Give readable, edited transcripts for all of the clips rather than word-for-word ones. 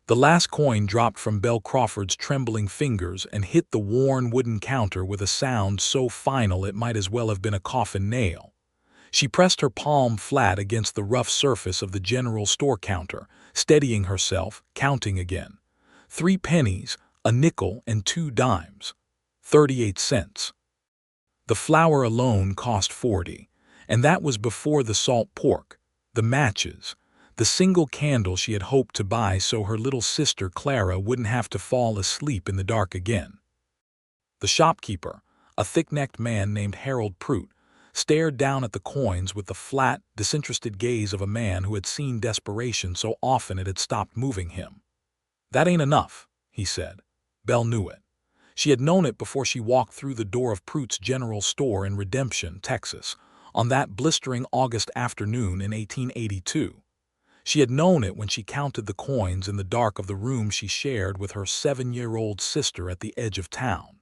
The last coin dropped from Belle Crawford's trembling fingers and hit the worn wooden counter with a sound so final it might as well have been a coffin nail. She pressed her palm flat against the rough surface of the general store counter, steadying herself, counting again. 3 pennies, a nickel, and 2 dimes. 38 cents. The flour alone cost 40, and that was before the salt pork, the matches, the single candle she had hoped to buy so her little sister Clara wouldn't have to fall asleep in the dark again. The shopkeeper, a thick-necked man named Harold Prout, stared down at the coins with the flat, disinterested gaze of a man who had seen desperation so often it had stopped moving him. "That ain't enough," he said. Belle knew it. She had known it before she walked through the door of Prout's General Store in Redemption, Texas, on that blistering August afternoon in 1882. She had known it when she counted the coins in the dark of the room she shared with her 7-year-old sister at the edge of town.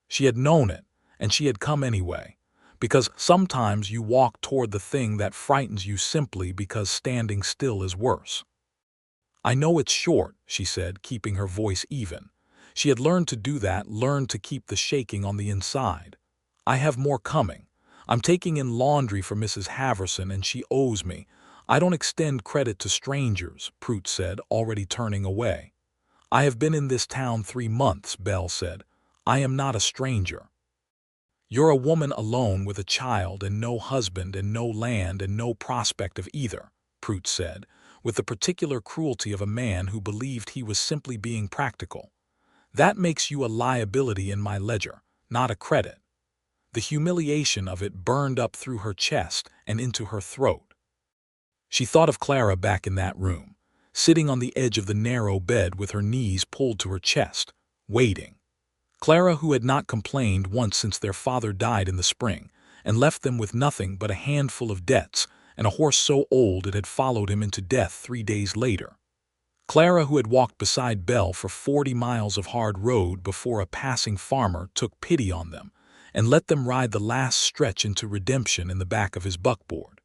She had known it, and she had come anyway, because sometimes you walk toward the thing that frightens you simply because standing still is worse. "I know it's short," she said, keeping her voice even. She had learned to do that, learned to keep the shaking on the inside. "I have more coming. I'm taking in laundry for Mrs. Haverson, and she owes me. I don't extend credit to strangers," Prout said, already turning away. "I have been in this town 3 months," Belle said. "I am not a stranger." "You're a woman alone with a child and no husband and no land and no prospect of either," Prout said, with the particular cruelty of a man who believed he was simply being practical. "That makes you a liability in my ledger, not a credit." The humiliation of it burned up through her chest and into her throat. She thought of Clara back in that room, sitting on the edge of the narrow bed with her knees pulled to her chest, waiting. Clara, who had not complained once since their father died in the spring, and left them with nothing but a handful of debts and a horse so old it had followed him into death 3 days later. Clara, who had walked beside Belle for 40 miles of hard road before a passing farmer took pity on them and let them ride the last stretch into Redemption in the back of his buckboard.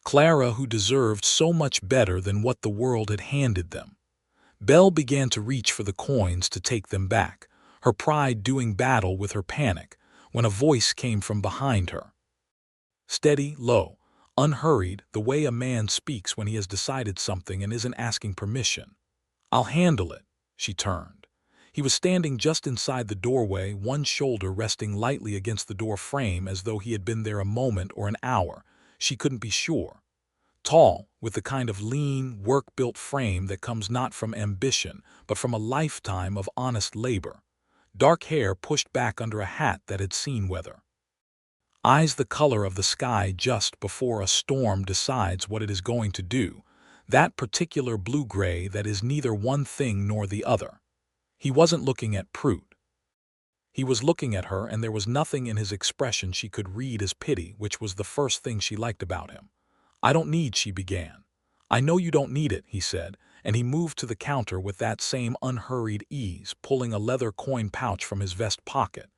Clara, who deserved so much better than what the world had handed them. Belle began to reach for the coins to take them back, her pride doing battle with her panic, when a voice came from behind her. Steady, low, unhurried, the way a man speaks when he has decided something and isn't asking permission. "I'll handle it." She turned. He was standing just inside the doorway, one shoulder resting lightly against the door frame as though he had been there a moment or an hour. She couldn't be sure. Tall, with the kind of lean, work-built frame that comes not from ambition, but from a lifetime of honest labor. Dark hair pushed back under a hat that had seen weather. Eyes the color of the sky just before a storm decides what it is going to do, that particular blue-gray that is neither one thing nor the other. He wasn't looking at Prout. He was looking at her, and there was nothing in his expression she could read as pity, which was the first thing she liked about him. "I don't need," she began. "I know you don't need it," he said, and he moved to the counter with that same unhurried ease, pulling a leather coin pouch from his vest pocket.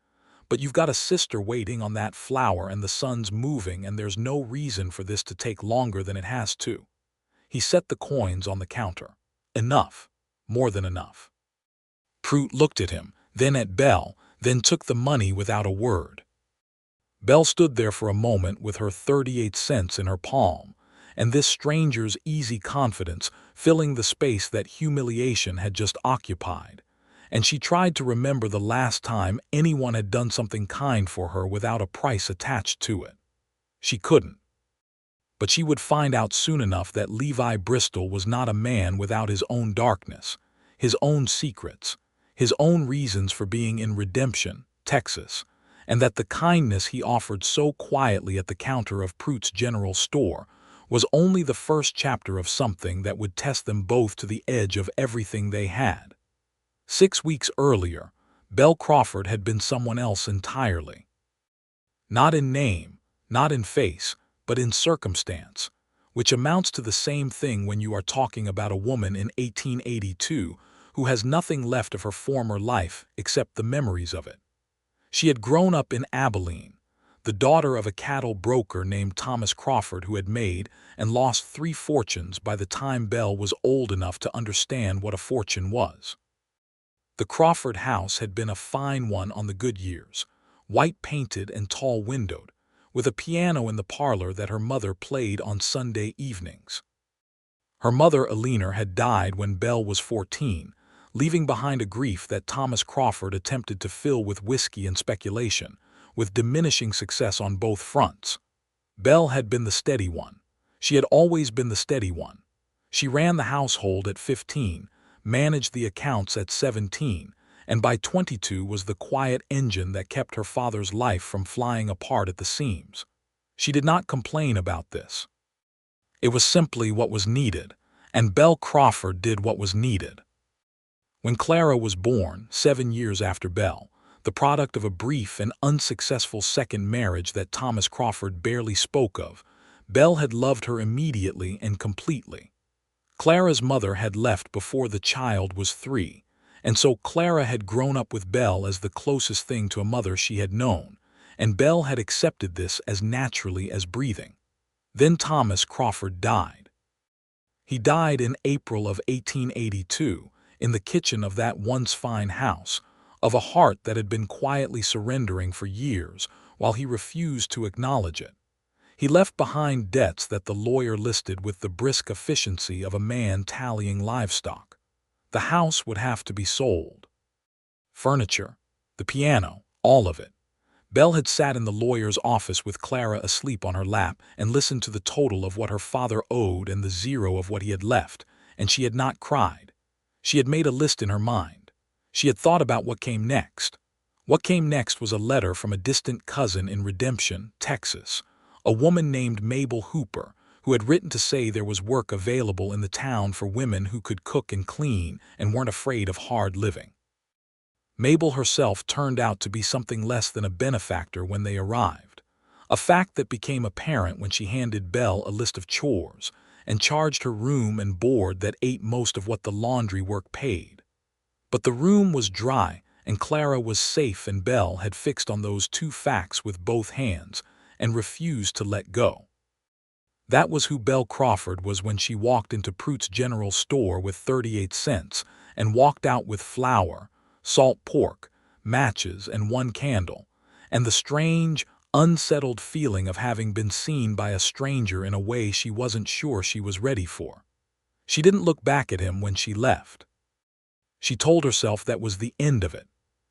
"But you've got a sister waiting on that flour and the sun's moving, and there's no reason for this to take longer than it has to." He set the coins on the counter. "Enough. More than enough." Prout looked at him, then at Belle, then took the money without a word. Belle stood there for a moment with her 38 cents in her palm, and this stranger's easy confidence filling the space that humiliation had just occupied, and she tried to remember the last time anyone had done something kind for her without a price attached to it. She couldn't. But she would find out soon enough that Levi Bristol was not a man without his own darkness, his own secrets, his own reasons for being in Redemption, Texas, and that the kindness he offered so quietly at the counter of Prout's General Store was only the first chapter of something that would test them both to the edge of everything they had. 6 weeks earlier, Belle Crawford had been someone else entirely. Not in name, not in face, but in circumstance, which amounts to the same thing when you are talking about a woman in 1882 who has nothing left of her former life except the memories of it. She had grown up in Abilene, the daughter of a cattle broker named Thomas Crawford who had made and lost 3 fortunes by the time Belle was old enough to understand what a fortune was. The Crawford house had been a fine one on the good years, white-painted and tall-windowed, with a piano in the parlor that her mother played on Sunday evenings. Her mother, Eleanor, had died when Belle was 14, leaving behind a grief that Thomas Crawford attempted to fill with whiskey and speculation, with diminishing success on both fronts. Belle had been the steady one. She had always been the steady one. She ran the household at 15, managed the accounts at 17, and by 22 was the quiet engine that kept her father's life from flying apart at the seams. She did not complain about this. It was simply what was needed, and Belle Crawford did what was needed. When Clara was born, 7 years after Belle, the product of a brief and unsuccessful second marriage that Thomas Crawford barely spoke of, Belle had loved her immediately and completely. Clara's mother had left before the child was 3, and so Clara had grown up with Belle as the closest thing to a mother she had known, and Belle had accepted this as naturally as breathing. Then Thomas Crawford died. He died in April of 1882 in the kitchen of that once fine house, of a heart that had been quietly surrendering for years while he refused to acknowledge it. He left behind debts that the lawyer listed with the brisk efficiency of a man tallying livestock. The house would have to be sold. Furniture, the piano, all of it. Belle had sat in the lawyer's office with Clara asleep on her lap and listened to the total of what her father owed and the zero of what he had left, and she had not cried. She had made a list in her mind. She had thought about what came next. What came next was a letter from a distant cousin in Redemption, Texas, a woman named Mabel Hooper, who had written to say there was work available in the town for women who could cook and clean and weren't afraid of hard living. Mabel herself turned out to be something less than a benefactor when they arrived, a fact that became apparent when she handed Belle a list of chores and charged her room and board that ate most of what the laundry work paid. But the room was dry, and Clara was safe, and Belle had fixed on those 2 facts with both hands and refused to let go. That was who Belle Crawford was when she walked into Pruitt's General Store with 38 cents and walked out with flour, salt pork, matches, and 1 candle, and the strange, unsettled feeling of having been seen by a stranger in a way she wasn't sure she was ready for. She didn't look back at him when she left. She told herself that was the end of it.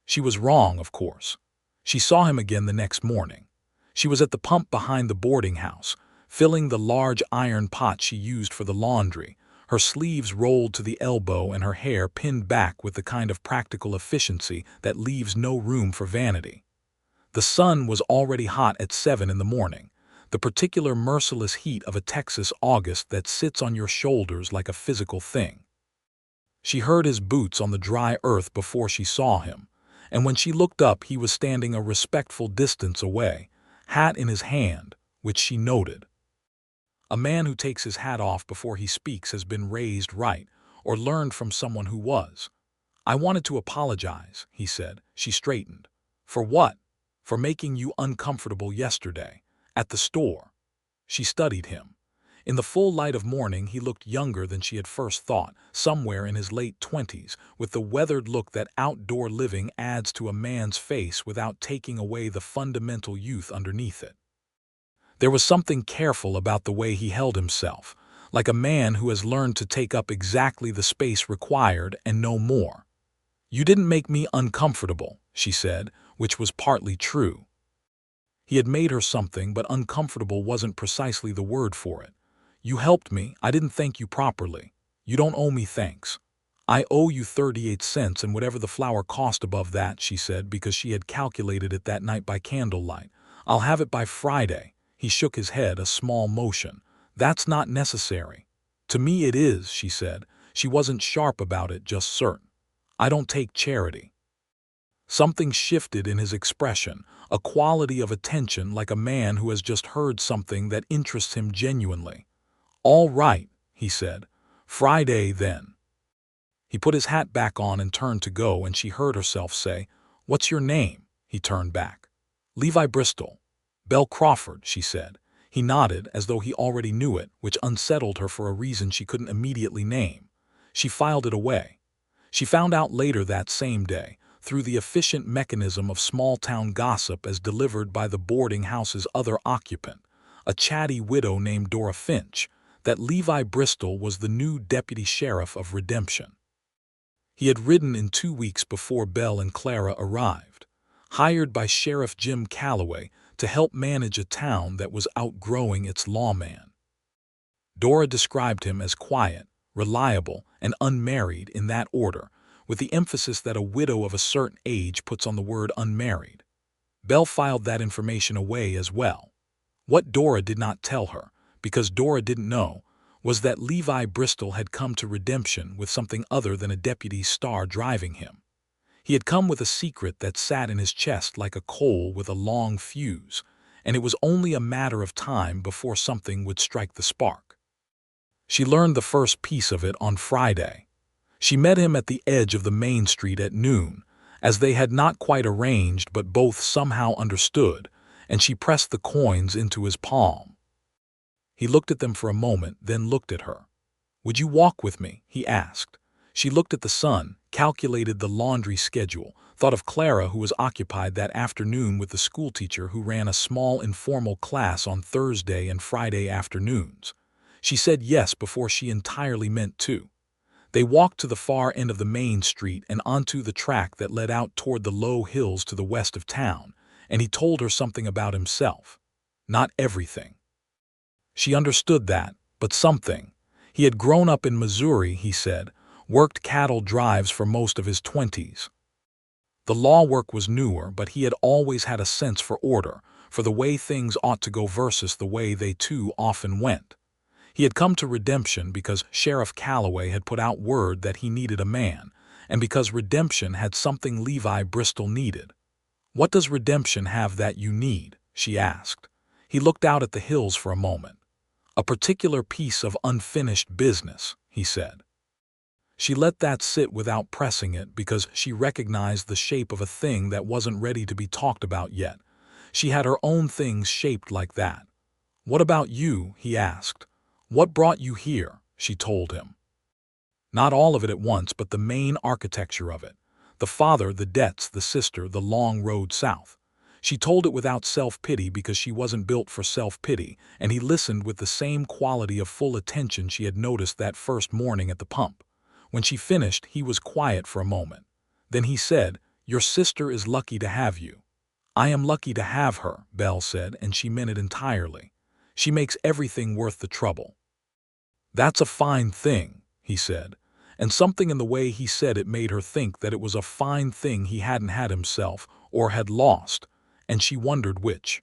She was wrong, of course. She saw him again the next morning. She was at the pump behind the boarding house, filling the large iron pot she used for the laundry, her sleeves rolled to the elbow and her hair pinned back with the kind of practical efficiency that leaves no room for vanity. The sun was already hot at 7 in the morning, the particular merciless heat of a Texas August that sits on your shoulders like a physical thing. She heard his boots on the dry earth before she saw him, and when she looked up he was standing a respectful distance away, hat in his hand, which she noted. A man who takes his hat off before he speaks has been raised right, or learned from someone who was. "I wanted to apologize," he said. She straightened. "For what?" "For making you uncomfortable yesterday, at the store." She studied him. In the full light of morning he looked younger than she had first thought, somewhere in his late 20s, with the weathered look that outdoor living adds to a man's face without taking away the fundamental youth underneath it. There was something careful about the way he held himself, like a man who has learned to take up exactly the space required and no more. "You didn't make me uncomfortable," she said, which was partly true. He had made her something, but uncomfortable wasn't precisely the word for it. "You helped me. I didn't thank you properly. You don't owe me thanks." "I owe you 38 cents and whatever the flour cost above that," she said, because she had calculated it that night by candlelight. "I'll have it by Friday." He shook his head, a small motion. "That's not necessary." "To me it is," she said. She wasn't sharp about it, just certain. "I don't take charity." Something shifted in his expression, a quality of attention, like a man who has just heard something that interests him genuinely. "All right," he said. "Friday, then." He put his hat back on and turned to go, and she heard herself say, "What's your name?" He turned back. "Levi Bristol." Belle Crawford, she said. He nodded as though he already knew it, which unsettled her for a reason she couldn't immediately name. She filed it away. She found out later that same day, through the efficient mechanism of small-town gossip as delivered by the boarding house's other occupant, a chatty widow named Dora Finch, that Levi Bristol was the new deputy sheriff of Redemption. He had ridden in 2 weeks before Belle and Clara arrived, hired by Sheriff Jim Calloway to help manage a town that was outgrowing its lawman. Dora described him as quiet, reliable, and unmarried in that order, with the emphasis that a widow of a certain age puts on the word unmarried. Belle filed that information away as well. What Dora did not tell her, because Dora didn't know, was that Levi Bristol had come to Redemption with something other than a deputy's star driving him. He had come with a secret that sat in his chest like a coal with a long fuse, and it was only a matter of time before something would strike the spark. She learned the first piece of it on Friday. She met him at the edge of the main street at noon, as they had not quite arranged but both somehow understood, and she pressed the coins into his palm. He looked at them for a moment, then looked at her. "Would you walk with me?" he asked. She looked at the sun, calculated the laundry schedule, thought of Clara, who was occupied that afternoon with the schoolteacher who ran a small informal class on Thursday and Friday afternoons. She said yes before she entirely meant to. They walked to the far end of the main street and onto the track that led out toward the low hills to the west of town, and he told her something about himself. Not everything. She understood that, but something. He had grown up in Missouri, he said, worked cattle drives for most of his 20s. The law work was newer, but he had always had a sense for order, for the way things ought to go versus the way they too often went. He had come to Redemption because Sheriff Calloway had put out word that he needed a man, and because Redemption had something Levi Bristol needed. "What does Redemption have that you need?" she asked. He looked out at the hills for a moment. "A particular piece of unfinished business," he said. She let that sit without pressing it because she recognized the shape of a thing that wasn't ready to be talked about yet. She had her own things shaped like that. "What about you?" he asked. "What brought you here?" she told him. Not all of it at once, but the main architecture of it. The father, the debts, the sister, the long road south. She told it without self-pity because she wasn't built for self-pity, and he listened with the same quality of full attention she had noticed that first morning at the pump. When she finished, he was quiet for a moment. Then he said, "Your sister is lucky to have you." "I am lucky to have her," Belle said, and she meant it entirely. "She makes everything worth the trouble." "That's a fine thing," he said, and something in the way he said it made her think that it was a fine thing he hadn't had himself or had lost, and she wondered which.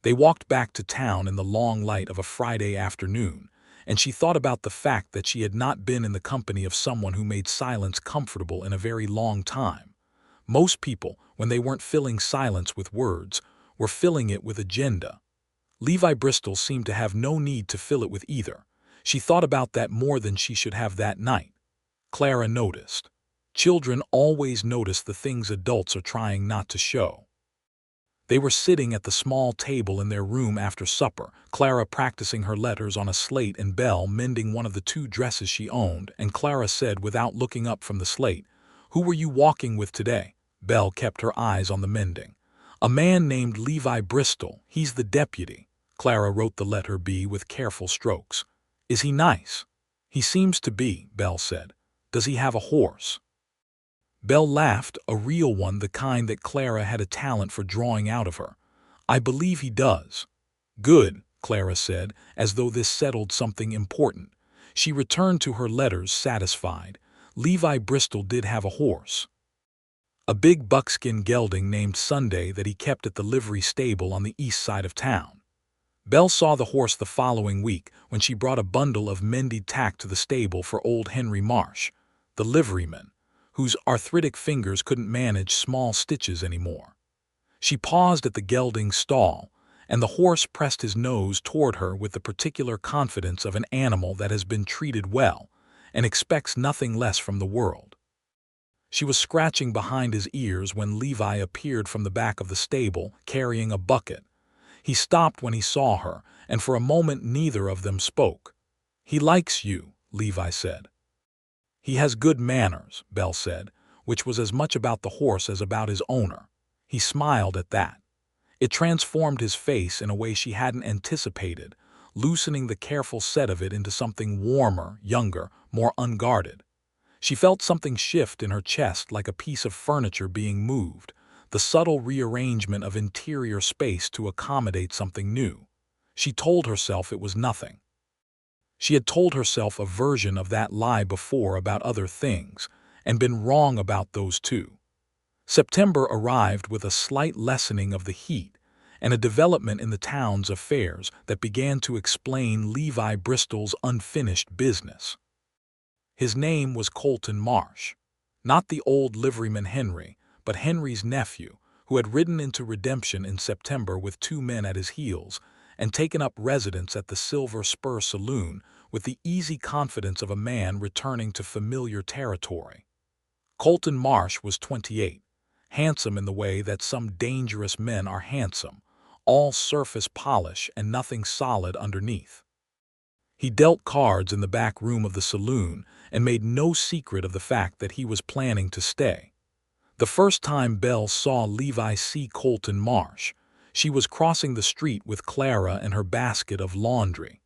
They walked back to town in the long light of a Friday afternoon, and she thought about the fact that she had not been in the company of someone who made silence comfortable in a very long time. Most people, when they weren't filling silence with words, were filling it with agenda. Levi Bristol seemed to have no need to fill it with either. She thought about that more than she should have that night. Clara noticed. Children always notice the things adults are trying not to show. They were sitting at the small table in their room after supper, Clara practicing her letters on a slate and Belle mending one of the 2 dresses she owned, and Clara said without looking up from the slate, "Who were you walking with today?" Belle kept her eyes on the mending. "A man named Levi Bristol. He's the deputy." Clara wrote the letter B with careful strokes. "Is he nice?" "He seems to be," Belle said. "Does he have a horse?" Belle laughed, a real one, the kind that Clara had a talent for drawing out of her. "I believe he does." "Good," Clara said, as though this settled something important. She returned to her letters satisfied. Levi Bristol did have a horse. A big buckskin gelding named Sunday that he kept at the livery stable on the east side of town. Belle saw the horse the following week when she brought a bundle of mended tack to the stable for old Henry Marsh, the liveryman, whose arthritic fingers couldn't manage small stitches anymore. She paused at the gelding's stall, and the horse pressed his nose toward her with the particular confidence of an animal that has been treated well and expects nothing less from the world. She was scratching behind his ears when Levi appeared from the back of the stable carrying a bucket. He stopped when he saw her, and for a moment neither of them spoke. "He likes you," Levi said. "He has good manners," Belle said, which was as much about the horse as about his owner. He smiled at that. It transformed his face in a way she hadn't anticipated, loosening the careful set of it into something warmer, younger, more unguarded. She felt something shift in her chest, like a piece of furniture being moved, the subtle rearrangement of interior space to accommodate something new. She told herself it was nothing. She had told herself a version of that lie before about other things, and been wrong about those too. September arrived with a slight lessening of the heat and a development in the town's affairs that began to explain Levi Bristol's unfinished business. His name was Colton Marsh, not the old liveryman Henry, but Henry's nephew, who had ridden into Redemption in September with 2 men at his heels and taken up residence at the Silver Spur Saloon with the easy confidence of a man returning to familiar territory. Colton Marsh was 28, handsome in the way that some dangerous men are handsome, all surface polish and nothing solid underneath. He dealt cards in the back room of the saloon and made no secret of the fact that he was planning to stay. The first time Belle saw Levi see Colton Marsh, she was crossing the street with Clara and her basket of laundry.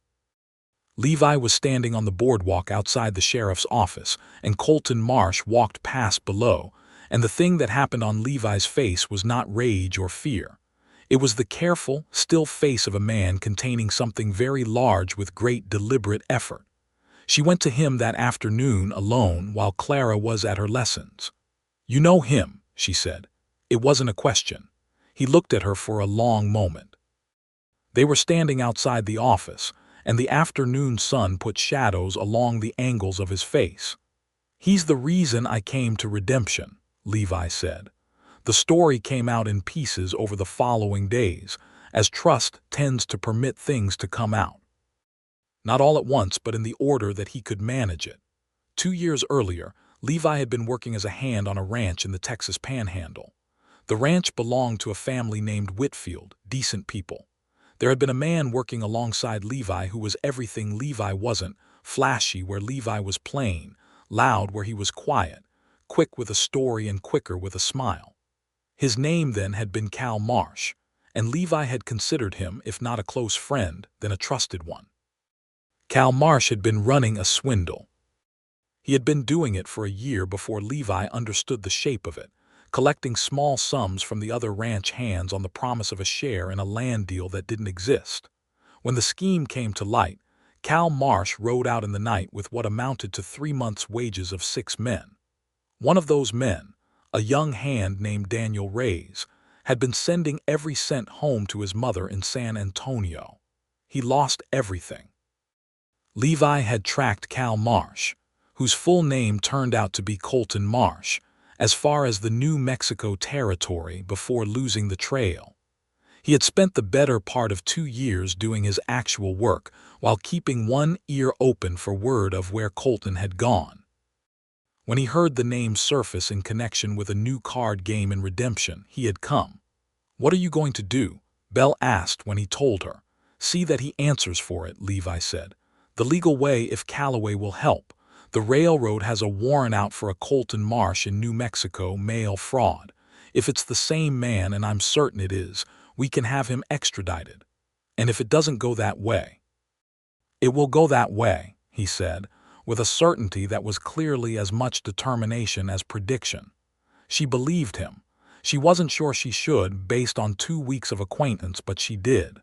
Levi was standing on the boardwalk outside the sheriff's office, and Colton Marsh walked past below, and the thing that happened on Levi's face was not rage or fear. It was the careful, still face of a man containing something very large with great deliberate effort. She went to him that afternoon alone while Clara was at her lessons. "You know him," she said. It wasn't a question. He looked at her for a long moment. They were standing outside the office, and the afternoon sun put shadows along the angles of his face. "He's the reason I came to Redemption," Levi said. The story came out in pieces over the following days, as trust tends to permit things to come out. Not all at once, but in the order that he could manage it. 2 years earlier, Levi had been working as a hand on a ranch in the Texas Panhandle. The ranch belonged to a family named Whitfield, decent people. There had been a man working alongside Levi who was everything Levi wasn't, flashy where Levi was plain, loud where he was quiet, quick with a story and quicker with a smile. His name then had been Cal Marsh, and Levi had considered him, if not a close friend, then a trusted one. Cal Marsh had been running a swindle. He had been doing it for a year before Levi understood the shape of it, collecting small sums from the other ranch hands on the promise of a share in a land deal that didn't exist. When the scheme came to light, Cal Marsh rode out in the night with what amounted to 3 months' wages of 6 men. One of those men, a young hand named Daniel Reyes, had been sending every cent home to his mother in San Antonio. He lost everything. Levi had tracked Cal Marsh, whose full name turned out to be Colton Marsh, as far as the New Mexico territory before losing the trail. He had spent the better part of 2 years doing his actual work while keeping one ear open for word of where Colton had gone. When he heard the name surface in connection with a new card game in Redemption, he had come. "What are you going to do?" Belle asked when he told her. "See that he answers for it," Levi said. "The legal way if Callaway will help. The railroad has a warrant out for a Colton Marsh in New Mexico mail fraud. If it's the same man, and I'm certain it is, we can have him extradited. And if it doesn't go that way—" "It will go that way," he said, with a certainty that was clearly as much determination as prediction. She believed him. She wasn't sure she should, based on 2 weeks of acquaintance, but she did.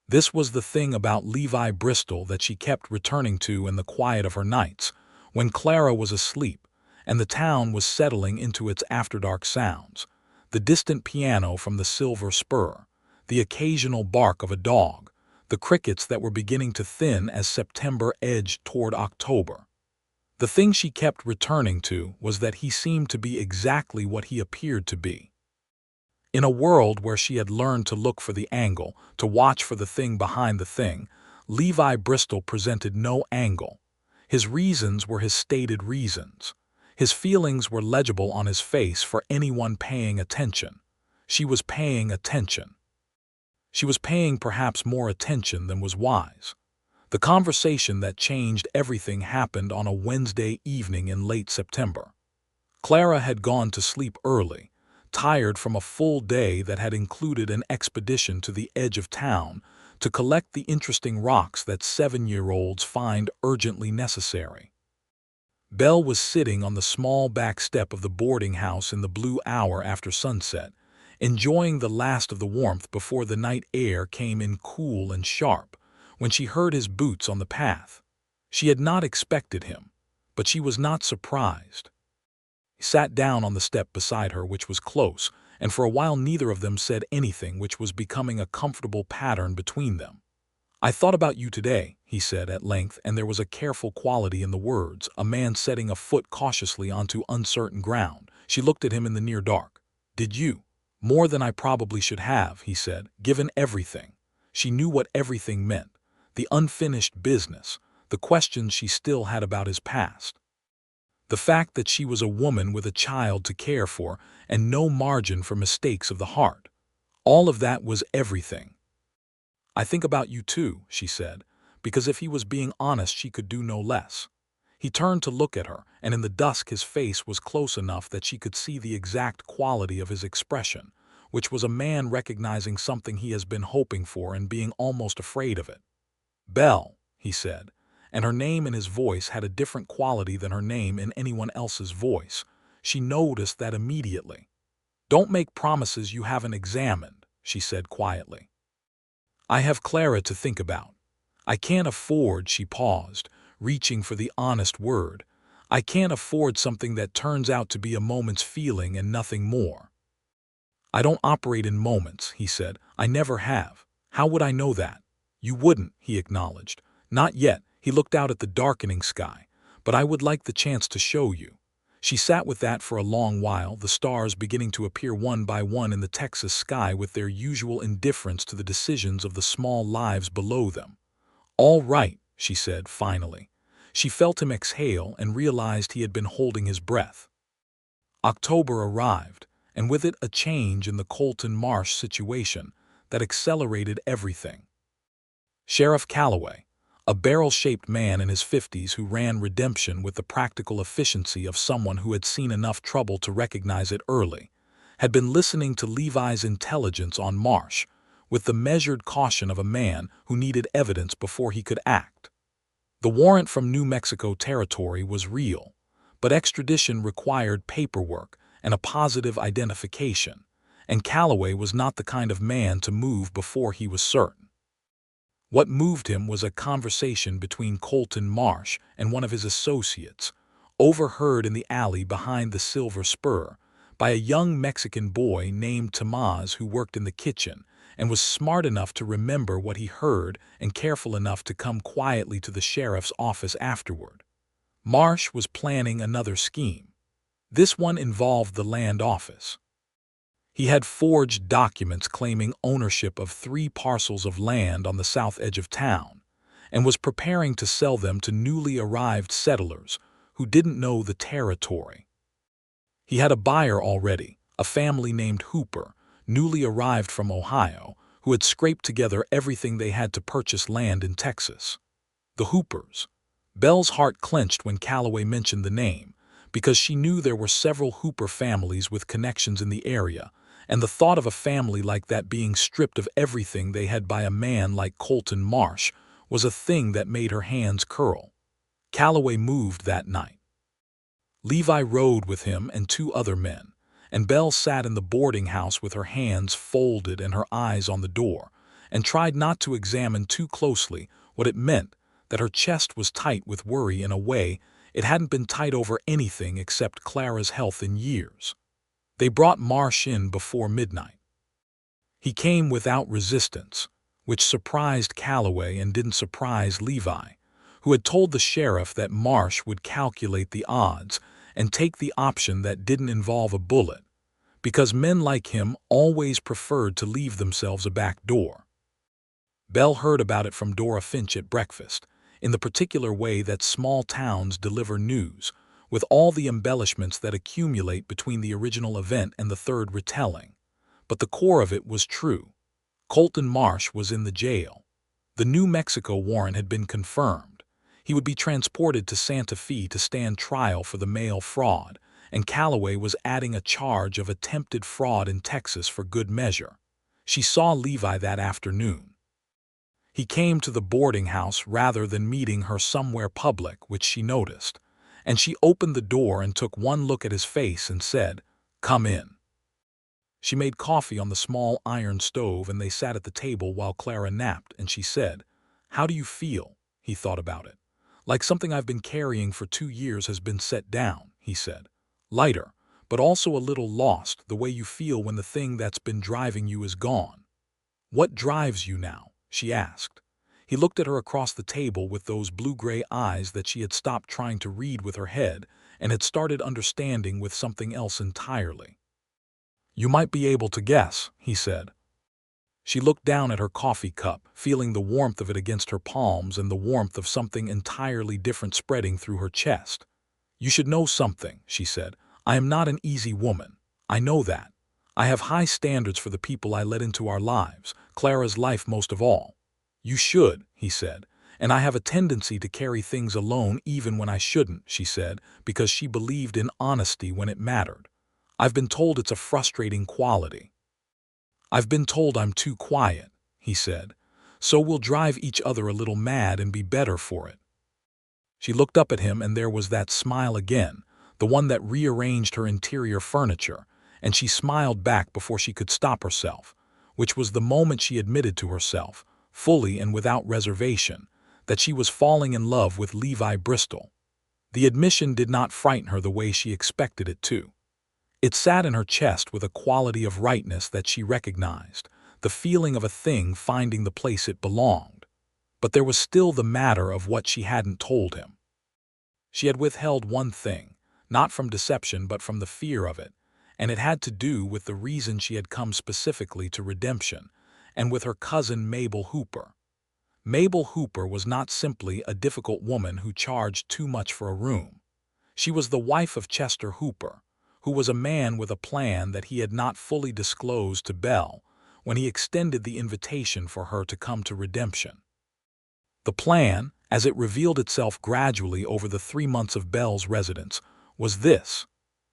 This was the thing about Levi Bristol that she kept returning to in the quiet of her nights, when Clara was asleep and the town was settling into its after-dark sounds. The distant piano from the Silver Spur, the occasional bark of a dog, the crickets that were beginning to thin as September edged toward October. The thing she kept returning to was that he seemed to be exactly what he appeared to be. In a world where she had learned to look for the angle, to watch for the thing behind the thing, Levi Bristol presented no angle. His reasons were his stated reasons. His feelings were legible on his face for anyone paying attention. She was paying attention. She was paying perhaps more attention than was wise. The conversation that changed everything happened on a Wednesday evening in late September. Clara had gone to sleep early, tired from a full day that had included an expedition to the edge of town to collect the interesting rocks that 7-year-olds find urgently necessary. Belle was sitting on the small back step of the boarding house in the blue hour after sunset, enjoying the last of the warmth before the night air came in cool and sharp, when she heard his boots on the path. She had not expected him, but she was not surprised. He sat down on the step beside her, which was close, and for a while neither of them said anything, which was becoming a comfortable pattern between them. "I thought about you today," he said at length, and there was a careful quality in the words, a man setting a foot cautiously onto uncertain ground. She looked at him in the near dark. "Did you?" "More than I probably should have," he said, "given everything." She knew what everything meant. The unfinished business, the questions she still had about his past. The fact that she was a woman with a child to care for and no margin for mistakes of the heart. All of that was everything. "I think about you too," she said, because if he was being honest she could do no less. He turned to look at her, and in the dusk his face was close enough that she could see the exact quality of his expression, which was a man recognizing something he has been hoping for and being almost afraid of it. "Belle," he said, and her name in his voice had a different quality than her name in anyone else's voice. She noticed that immediately. "Don't make promises you haven't examined," she said quietly. "I have Clara to think about. I can't afford," she paused, reaching for the honest word, "I can't afford something that turns out to be a moment's feeling and nothing more." "I don't operate in moments," he said. "I never have. How would I know that?" "You wouldn't," he acknowledged. "Not yet." He looked out at the darkening sky. "But I would like the chance to show you." She sat with that for a long while, the stars beginning to appear one by one in the Texas sky with their usual indifference to the decisions of the small lives below them. "All right," she said finally. She felt him exhale and realized he had been holding his breath. October arrived, and with it a change in the Colton Marsh situation that accelerated everything. Sheriff Calloway, a barrel-shaped man in his 50s who ran redemption with the practical efficiency of someone who had seen enough trouble to recognize it early, had been listening to Levi's intelligence on Marsh with the measured caution of a man who needed evidence before he could act. The warrant from New Mexico territory was real, but extradition required paperwork and a positive identification, and Calloway was not the kind of man to move before he was certain. What moved him was a conversation between Colton Marsh and one of his associates, overheard in the alley behind the Silver Spur, by a young Mexican boy named Tomás who worked in the kitchen and was smart enough to remember what he heard and careful enough to come quietly to the sheriff's office afterward. Marsh was planning another scheme. This one involved the land office. He had forged documents claiming ownership of 3 parcels of land on the south edge of town, and was preparing to sell them to newly arrived settlers who didn't know the territory. He had a buyer already, a family named Hooper, newly arrived from Ohio, who had scraped together everything they had to purchase land in Texas. The Hoopers. Belle's heart clenched when Calloway mentioned the name, because she knew there were several Hooper families with connections in the area, and the thought of a family like that being stripped of everything they had by a man like Colton Marsh was a thing that made her hands curl. Calloway moved that night. Levi rode with him and 2 other men, and Belle sat in the boarding house with her hands folded and her eyes on the door, and tried not to examine too closely what it meant that her chest was tight with worry in a way it hadn't been tight over anything except Clara's health in years. They brought Marsh in before midnight. He came without resistance, which surprised Calloway and didn't surprise Levi, who had told the sheriff that Marsh would calculate the odds and take the option that didn't involve a bullet, because men like him always preferred to leave themselves a back door. Belle heard about it from Dora Finch at breakfast, in the particular way that small towns deliver news, with all the embellishments that accumulate between the original event and the third retelling. But the core of it was true. Colton Marsh was in the jail. The New Mexico warrant had been confirmed. He would be transported to Santa Fe to stand trial for the mail fraud, and Calloway was adding a charge of attempted fraud in Texas for good measure. She saw Levi that afternoon. He came to the boarding house rather than meeting her somewhere public, which she noticed, and she opened the door and took one look at his face and said, "Come in." She made coffee on the small iron stove and they sat at the table while Clara napped, and she said, "How do you feel?" He thought about it. "Like something I've been carrying for 2 years has been set down," he said. "Lighter, but also a little lost, the way you feel when the thing that's been driving you is gone." "What drives you now?" she asked. He looked at her across the table with those blue-gray eyes that she had stopped trying to read with her head and had started understanding with something else entirely. "You might be able to guess," he said. She looked down at her coffee cup, feeling the warmth of it against her palms and the warmth of something entirely different spreading through her chest. "You should know something," she said. "I am not an easy woman. I know that. I have high standards for the people I let into our lives, Clara's life most of all." "You should," he said. "And I have a tendency to carry things alone even when I shouldn't," she said, because she believed in honesty when it mattered. "I've been told it's a frustrating quality." "I've been told I'm too quiet," he said. "So we'll drive each other a little mad and be better for it." She looked up at him and there was that smile again, the one that rearranged her interior furniture, and she smiled back before she could stop herself, which was the moment she admitted to herself, fully and without reservation, that she was falling in love with Levi Bristol. The admission did not frighten her the way she expected it to. It sat in her chest with a quality of rightness that she recognized, the feeling of a thing finding the place it belonged. But there was still the matter of what she hadn't told him. She had withheld one thing, not from deception but from the fear of it, and it had to do with the reason she had come specifically to Redemption, and with her cousin Mabel Hooper. Mabel Hooper was not simply a difficult woman who charged too much for a room. She was the wife of Chester Hooper, who was a man with a plan that he had not fully disclosed to Belle when he extended the invitation for her to come to Redemption. The plan, as it revealed itself gradually over the 3 months of Belle's residence, was this.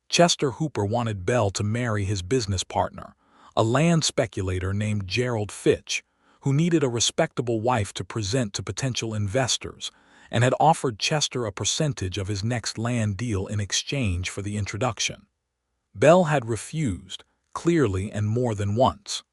Chester Hooper wanted Belle to marry his business partner, a land speculator named Gerald Fitch, who needed a respectable wife to present to potential investors, and had offered Chester a percentage of his next land deal in exchange for the introduction. Belle had refused, clearly and more than once.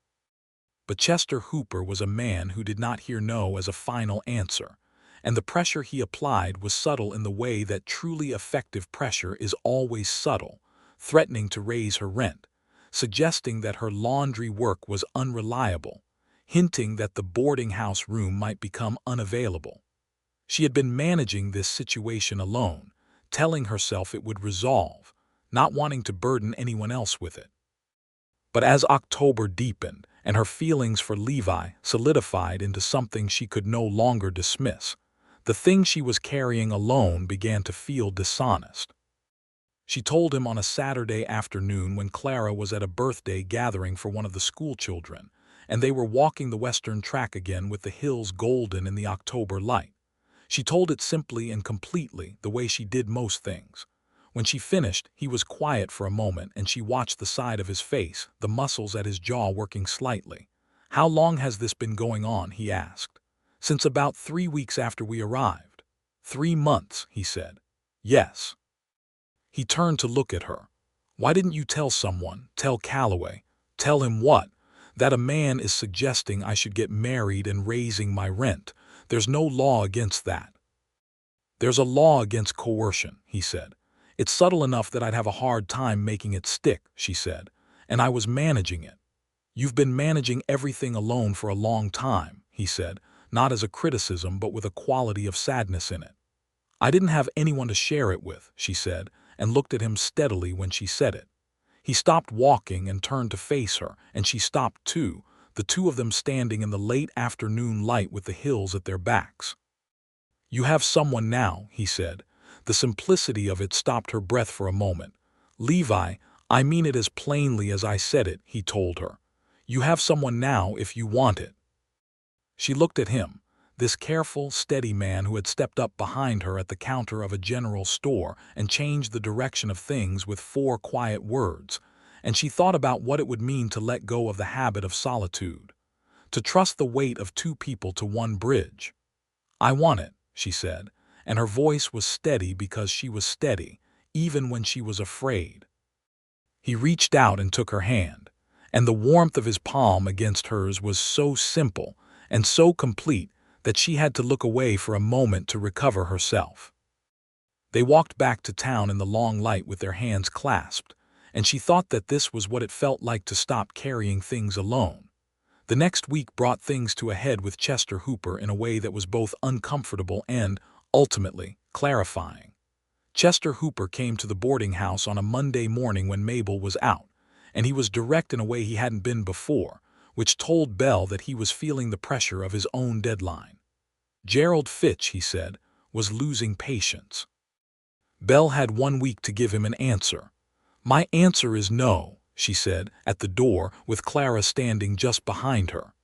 But Chester Hooper was a man who did not hear no as a final answer, and the pressure he applied was subtle in the way that truly effective pressure is always subtle, threatening to raise her rent, suggesting that her laundry work was unreliable, hinting that the boarding house room might become unavailable. She had been managing this situation alone, telling herself it would resolve, not wanting to burden anyone else with it. But as October deepened and her feelings for Levi solidified into something she could no longer dismiss, the thing she was carrying alone began to feel dishonest. She told him on a Saturday afternoon when Clara was at a birthday gathering for one of the schoolchildren, and they were walking the western track again with the hills golden in the October light. She told it simply and completely, the way she did most things. When she finished, he was quiet for a moment and she watched the side of his face, the muscles at his jaw working slightly. "How long has this been going on?" he asked. "Since about 3 weeks after we arrived." 3 months, he said. "Yes." He turned to look at her. "Why didn't you tell someone, tell Calloway?" "Tell him what?" "That a man is suggesting I should get married and raising my rent. There's no law against that." "There's a law against coercion," he said. "It's subtle enough that I'd have a hard time making it stick," she said, "and I was managing it." "You've been managing everything alone for a long time," he said, not as a criticism but with a quality of sadness in it. "I didn't have anyone to share it with," she said, and looked at him steadily when she said it. He stopped walking and turned to face her, and she stopped too, the two of them standing in the late afternoon light with the hills at their backs. "You have someone now," he said. The simplicity of it stopped her breath for a moment. "Levi, I mean it as plainly as I said it," he told her. You have someone now if you want it." She looked at him, this careful, steady man who had stepped up behind her at the counter of a general store and changed the direction of things with 4 quiet words, and she thought about what it would mean to let go of the habit of solitude, to trust the weight of 2 people to one bridge. "I want it," she said, and her voice was steady because she was steady, even when she was afraid. He reached out and took her hand, and the warmth of his palm against hers was so simple and so complete that she had to look away for a moment to recover herself. They walked back to town in the long light with their hands clasped, and she thought that this was what it felt like to stop carrying things alone. The next week brought things to a head with Chester Hooper in a way that was both uncomfortable and, ultimately, clarifying. Chester Hooper came to the boarding house on a Monday morning when Mabel was out, and he was direct in a way he hadn't been before, which told Belle that he was feeling the pressure of his own deadline. Gerald Fitch, he said, was losing patience. Belle had 1 week to give him an answer. "My answer is no," she said, at the door, with Clara standing just behind her.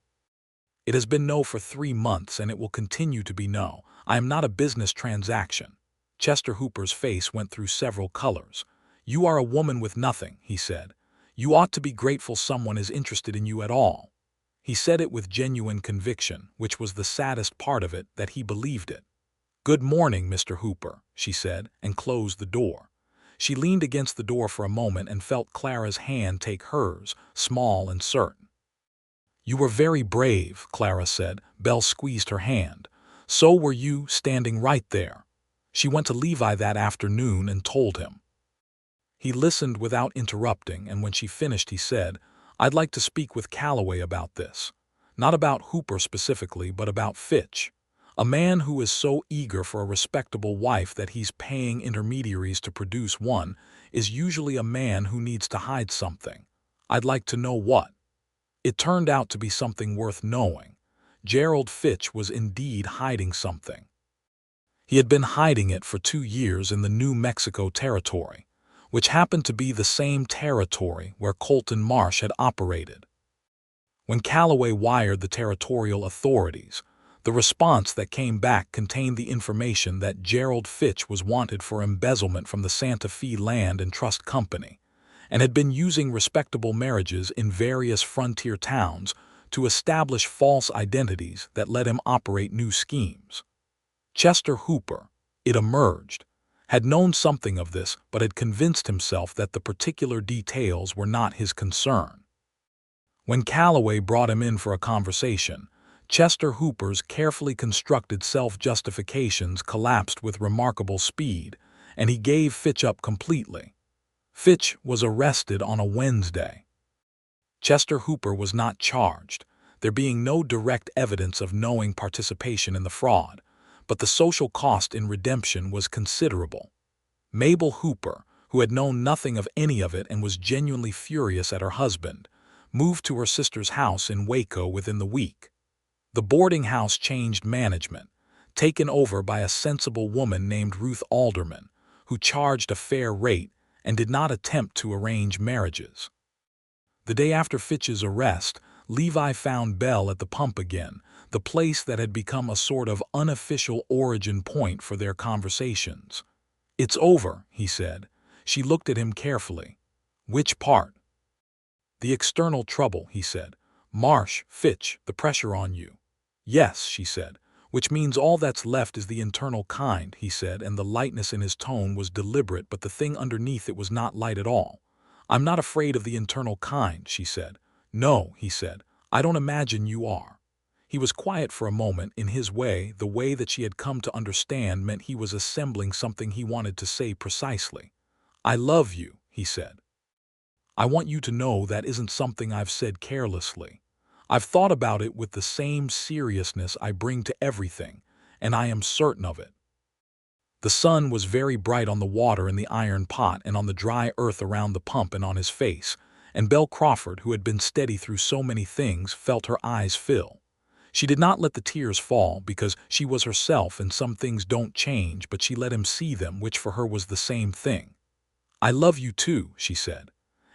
"It has been no for 3 months, and it will continue to be no. I am not a business transaction." Chester Hooper's face went through several colors. "You are a woman with nothing," he said. "You ought to be grateful someone is interested in you at all." He said it with genuine conviction, which was the saddest part of it, that he believed it. "Good morning, Mr. Hooper," she said, and closed the door. She leaned against the door for a moment and felt Clara's hand take hers, small and certain. "You were very brave," Clara said. Belle squeezed her hand. "So were you, standing right there." She went to Levi that afternoon and told him. He listened without interrupting, and when she finished he said, "I'd like to speak with Calloway about this. Not about Hooper specifically, but about Fitch. A man who is so eager for a respectable wife that he's paying intermediaries to produce one is usually a man who needs to hide something. I'd like to know what." It turned out to be something worth knowing. Gerald Fitch was indeed hiding something. He had been hiding it for 2 years in the New Mexico territory, which happened to be the same territory where Colton Marsh had operated. When Calloway wired the territorial authorities, the response that came back contained the information that Gerald Fitch was wanted for embezzlement from the Santa Fe Land and Trust Company, and had been using respectable marriages in various frontier towns to establish false identities that let him operate new schemes. Chester Hooper, it emerged, had known something of this but had convinced himself that the particular details were not his concern. When Calloway brought him in for a conversation, Chester Hooper's carefully constructed self-justifications collapsed with remarkable speed, and he gave Fitch up completely. Fitch was arrested on a Wednesday. Chester Hooper was not charged, there being no direct evidence of knowing participation in the fraud, but the social cost in redemption was considerable. Mabel Hooper, who had known nothing of any of it and was genuinely furious at her husband, moved to her sister's house in Waco within the week. The boarding house changed management, taken over by a sensible woman named Ruth Alderman, who charged a fair rate and did not attempt to arrange marriages. The day after Fitch's arrest, Levi found Belle at the pump again, the place that had become a sort of unofficial origin point for their conversations. "It's over," he said. She looked at him carefully. "Which part?" "The external trouble," he said. "Marsh, Fitch, the pressure on you." "Yes," she said. "Which means all that's left is the internal kind," he said, and the lightness in his tone was deliberate, but the thing underneath it was not light at all. "I'm not afraid of the internal kind," she said. "No," he said. "I don't imagine you are." He was quiet for a moment. In his way, the way that she had come to understand meant he was assembling something he wanted to say precisely. "I love you," he said. "I want you to know that isn't something I've said carelessly. I've thought about it with the same seriousness I bring to everything, and I am certain of it." The sun was very bright on the water in the iron pot and on the dry earth around the pump and on his face, and Belle Crawford, who had been steady through so many things, felt her eyes fill. She did not let the tears fall because she was herself and some things don't change, but she let him see them, which for her was the same thing. "I love you too," she said.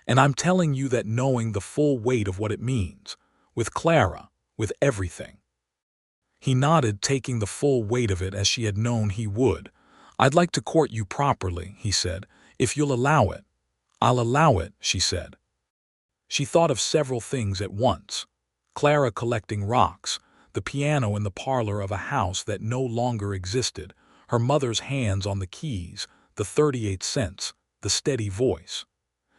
And I'm telling you that knowing the full weight of what it means. With Clara, with everything. He nodded, taking the full weight of it as she had known he would. I'd like to court you properly, he said, if you'll allow it. I'll allow it, she said. She thought of several things at once. Clara collecting rocks, the piano in the parlor of a house that no longer existed, her mother's hands on the keys, the 38 cents, the steady voice.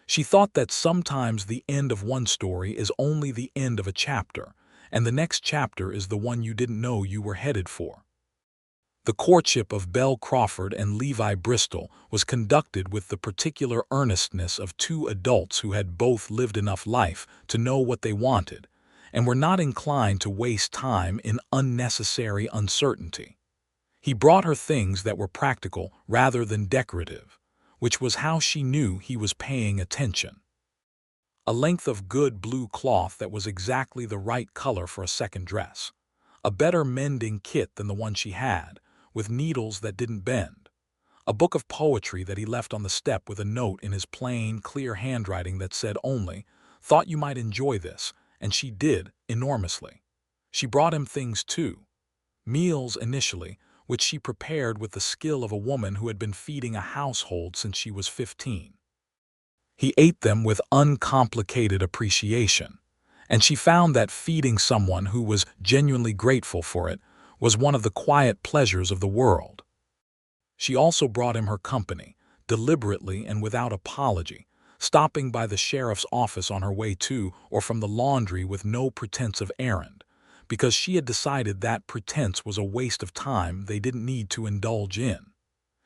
She thought that sometimes the end of one story is only the end of a chapter, and the next chapter is the one you didn't know you were headed for. The courtship of Belle Crawford and Levi Bristol was conducted with the particular earnestness of two adults who had both lived enough life to know what they wanted, and were not inclined to waste time in unnecessary uncertainty. He brought her things that were practical rather than decorative, which was how she knew he was paying attention. A length of good blue cloth that was exactly the right color for a second dress. A better mending kit than the one she had, with needles that didn't bend. A book of poetry that he left on the step with a note in his plain, clear handwriting that said only, "Thought you might enjoy this," and she did, enormously. She brought him things too. Meals initially, which she prepared with the skill of a woman who had been feeding a household since she was 15. He ate them with uncomplicated appreciation, and she found that feeding someone who was genuinely grateful for it was one of the quiet pleasures of the world. She also brought him her company, deliberately and without apology, stopping by the sheriff's office on her way to or from the laundry with no pretense of errand, because she had decided that pretense was a waste of time they didn't need to indulge in.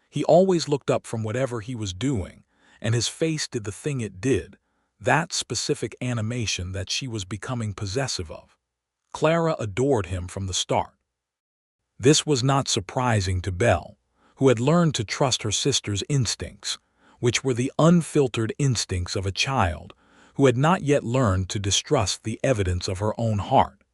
He always looked up from whatever he was doing, and his face did the thing it did, that specific animation that she was becoming possessive of. Clara adored him from the start. This was not surprising to Belle, who had learned to trust her sister's instincts, which were the unfiltered instincts of a child who had not yet learned to distrust the evidence of her own heart.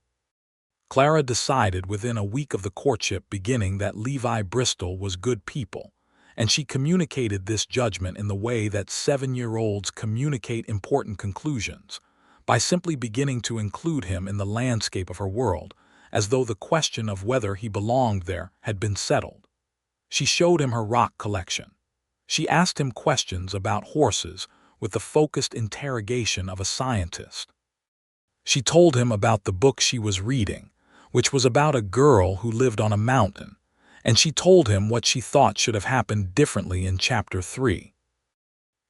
Clara decided within a week of the courtship beginning that Levi Bristol was good people, and she communicated this judgment in the way that 7-year-olds communicate important conclusions, by simply beginning to include him in the landscape of her world, as though the question of whether he belonged there had been settled. She showed him her rock collection. She asked him questions about horses with the focused interrogation of a scientist. She told him about the book she was reading, which was about a girl who lived on a mountain, and she told him what she thought should have happened differently in Chapter 3.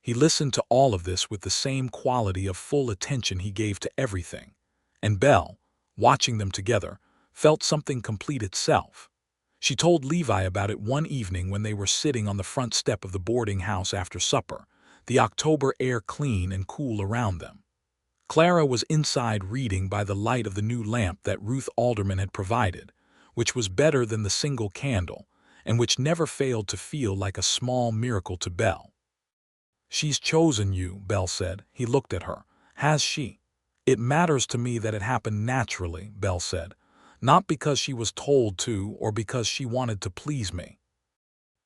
He listened to all of this with the same quality of full attention he gave to everything, and Belle, watching them together, felt something complete itself. She told Levi about it one evening when they were sitting on the front step of the boarding house after supper, the October air clean and cool around them. Clara was inside reading by the light of the new lamp that Ruth Alderman had provided, which was better than the single candle, and which never failed to feel like a small miracle to Belle. "She's chosen you," Belle said. He looked at her. "Has she?" "It matters to me that it happened naturally," Belle said, "not because she was told to or because she wanted to please me."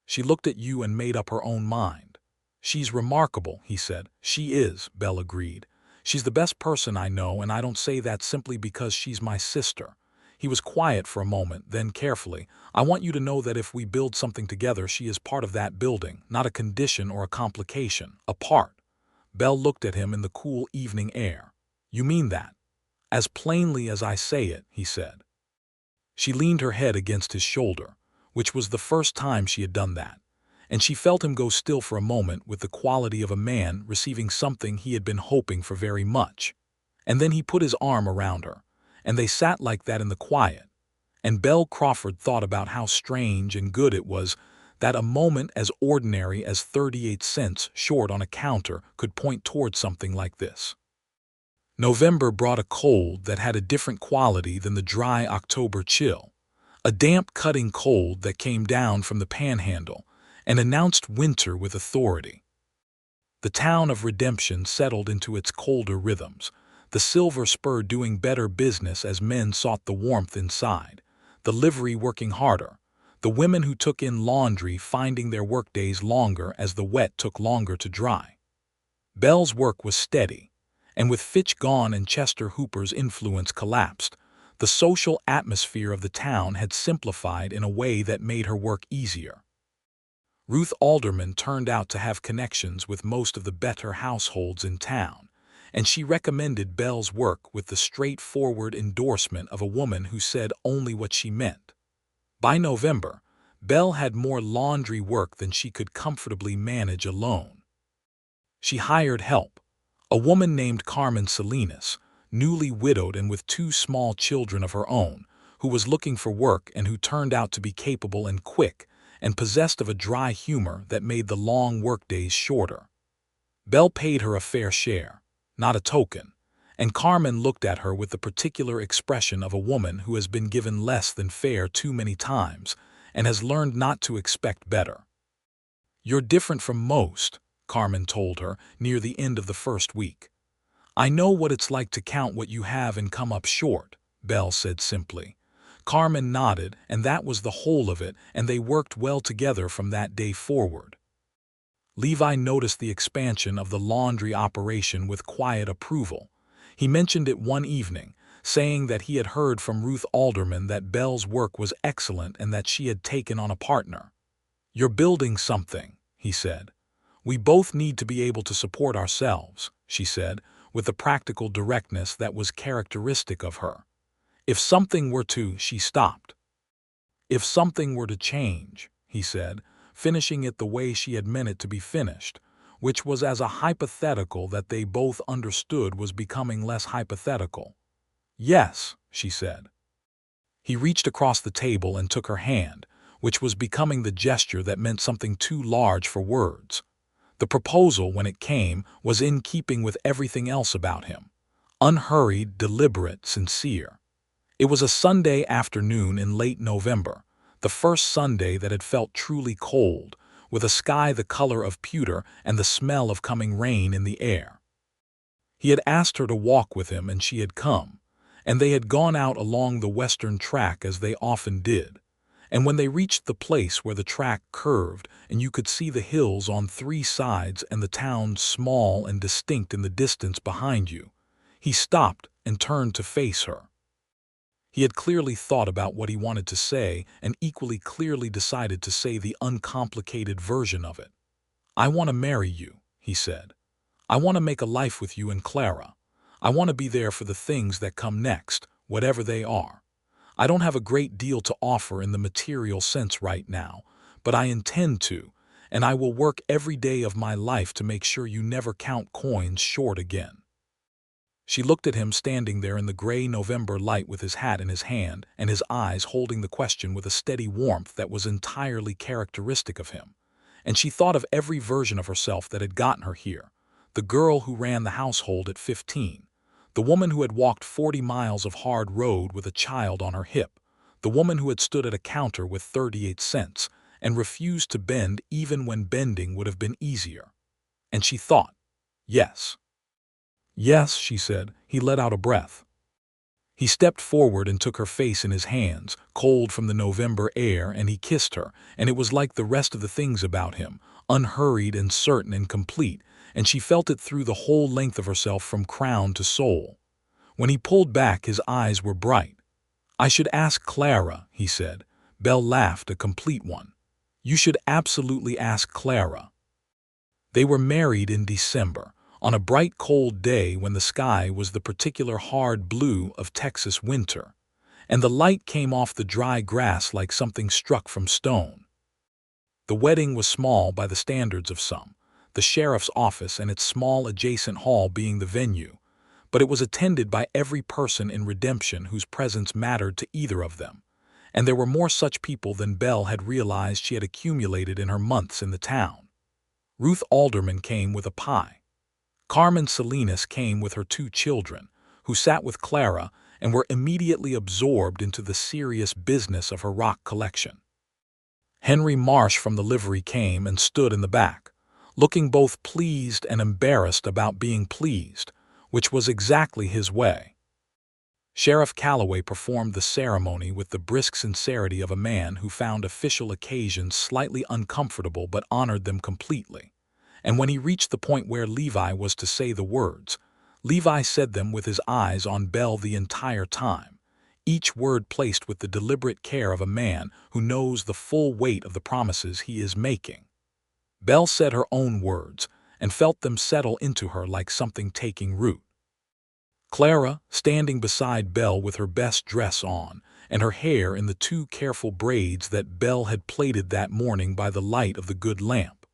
She looked at you and made up her own mind. "She's remarkable," he said. "She is," Belle agreed. "She's the best person I know, and I don't say that simply because she's my sister." He was quiet for a moment, then carefully, "I want you to know that if we build something together, she is part of that building, not a condition or a complication, a part." Belle looked at him in the cool evening air. "You mean that?" "As plainly as I say it," he said. She leaned her head against his shoulder, which was the first time she had done that, and she felt him go still for a moment with the quality of a man receiving something he had been hoping for very much. And then he put his arm around her, and they sat like that in the quiet, and Belle Crawford thought about how strange and good it was that a moment as ordinary as 38 cents short on a counter could point toward something like this. November brought a cold that had a different quality than the dry October chill, a damp cutting cold that came down from the panhandle and announced winter with authority. The town of Redemption settled into its colder rhythms, the Silver Spur doing better business as men sought the warmth inside, the livery working harder, the women who took in laundry finding their workdays longer as the wet took longer to dry. Belle's work was steady, and with Fitch gone and Chester Hooper's influence collapsed, the social atmosphere of the town had simplified in a way that made her work easier. Ruth Alderman turned out to have connections with most of the better households in town, and she recommended Belle's work with the straightforward endorsement of a woman who said only what she meant. By November, Belle had more laundry work than she could comfortably manage alone. She hired help, a woman named Carmen Salinas, newly widowed and with two small children of her own, who was looking for work and who turned out to be capable and quick, and possessed of a dry humor that made the long workdays shorter. Belle paid her a fair share, not a token, and Carmen looked at her with the particular expression of a woman who has been given less than fair too many times and has learned not to expect better. "You're different from most," Carmen told her near the end of the first week. "I know what it's like to count what you have and come up short," Belle said simply. Carmen nodded, and that was the whole of it, and they worked well together from that day forward. Levi noticed the expansion of the laundry operation with quiet approval. He mentioned it one evening, saying that he had heard from Ruth Alderman that Belle's work was excellent and that she had taken on a partner. "You're building something," he said. "We both need to be able to support ourselves," she said, with the practical directness that was characteristic of her. "If something were to—" she stopped. "If something were to change," he said, finishing it the way she had meant it to be finished, which was as a hypothetical that they both understood was becoming less hypothetical. "Yes," she said. He reached across the table and took her hand, which was becoming the gesture that meant something too large for words. The proposal, when it came, was in keeping with everything else about him: unhurried, deliberate, sincere. It was a Sunday afternoon in late November, the first Sunday that had felt truly cold, with a sky the color of pewter and the smell of coming rain in the air. He had asked her to walk with him, and she had come, and they had gone out along the western track as they often did. And when they reached the place where the track curved and you could see the hills on three sides and the town small and distinct in the distance behind you, he stopped and turned to face her. He had clearly thought about what he wanted to say and equally clearly decided to say the uncomplicated version of it. "I want to marry you," he said. "I want to make a life with you and Clara. I want to be there for the things that come next, whatever they are. I don't have a great deal to offer in the material sense right now, but I intend to, and I will work every day of my life to make sure you never count coins short again." She looked at him standing there in the gray November light with his hat in his hand and his eyes holding the question with a steady warmth that was entirely characteristic of him. And she thought of every version of herself that had gotten her here: the girl who ran the household at 15, the woman who had walked 40 miles of hard road with a child on her hip, the woman who had stood at a counter with 38 cents and refused to bend even when bending would have been easier. And she thought, "Yes. Yes," she said. He let out a breath. He stepped forward and took her face in his hands, cold from the November air, and he kissed her, and it was like the rest of the things about him, unhurried and certain and complete, and she felt it through the whole length of herself from crown to sole. When he pulled back, his eyes were bright. "I should ask Clara," he said. Belle laughed, a complete one. "You should absolutely ask Clara." They were married in December, on a bright cold day when the sky was the particular hard blue of Texas winter, and the light came off the dry grass like something struck from stone. The wedding was small by the standards of some, the sheriff's office and its small adjacent hall being the venue, but it was attended by every person in Redemption whose presence mattered to either of them, and there were more such people than Belle had realized she had accumulated in her months in the town. Ruth Alderman came with a pie. Carmen Salinas came with her two children, who sat with Clara and were immediately absorbed into the serious business of her rock collection. Henry Marsh from the livery came and stood in the back, looking both pleased and embarrassed about being pleased, which was exactly his way. Sheriff Calloway performed the ceremony with the brisk sincerity of a man who found official occasions slightly uncomfortable but honored them completely. and when he reached the point where Levi was to say the words, Levi said them with his eyes on Belle the entire time, each word placed with the deliberate care of a man who knows the full weight of the promises he is making. Belle said her own words and felt them settle into her like something taking root. Clara, standing beside Belle with her best dress on and her hair in the two careful braids that Belle had plaited that morning by the light of the good lamp,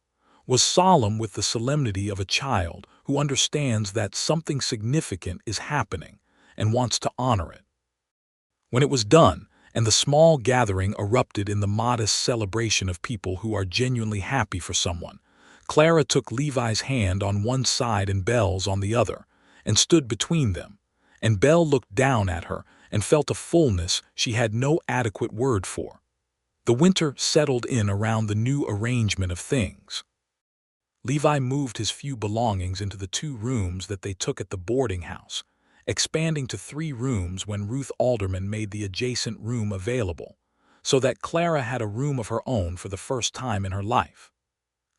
was solemn with the solemnity of a child who understands that something significant is happening and wants to honor it. When it was done, and the small gathering erupted in the modest celebration of people who are genuinely happy for someone, Clara took Levi's hand on one side and Belle's on the other, and stood between them, and Belle looked down at her and felt a fullness she had no adequate word for. The winter settled in around the new arrangement of things. Levi moved his few belongings into the 2 rooms that they took at the boarding house, expanding to 3 rooms when Ruth Alderman made the adjacent room available, so that Clara had a room of her own for the first time in her life.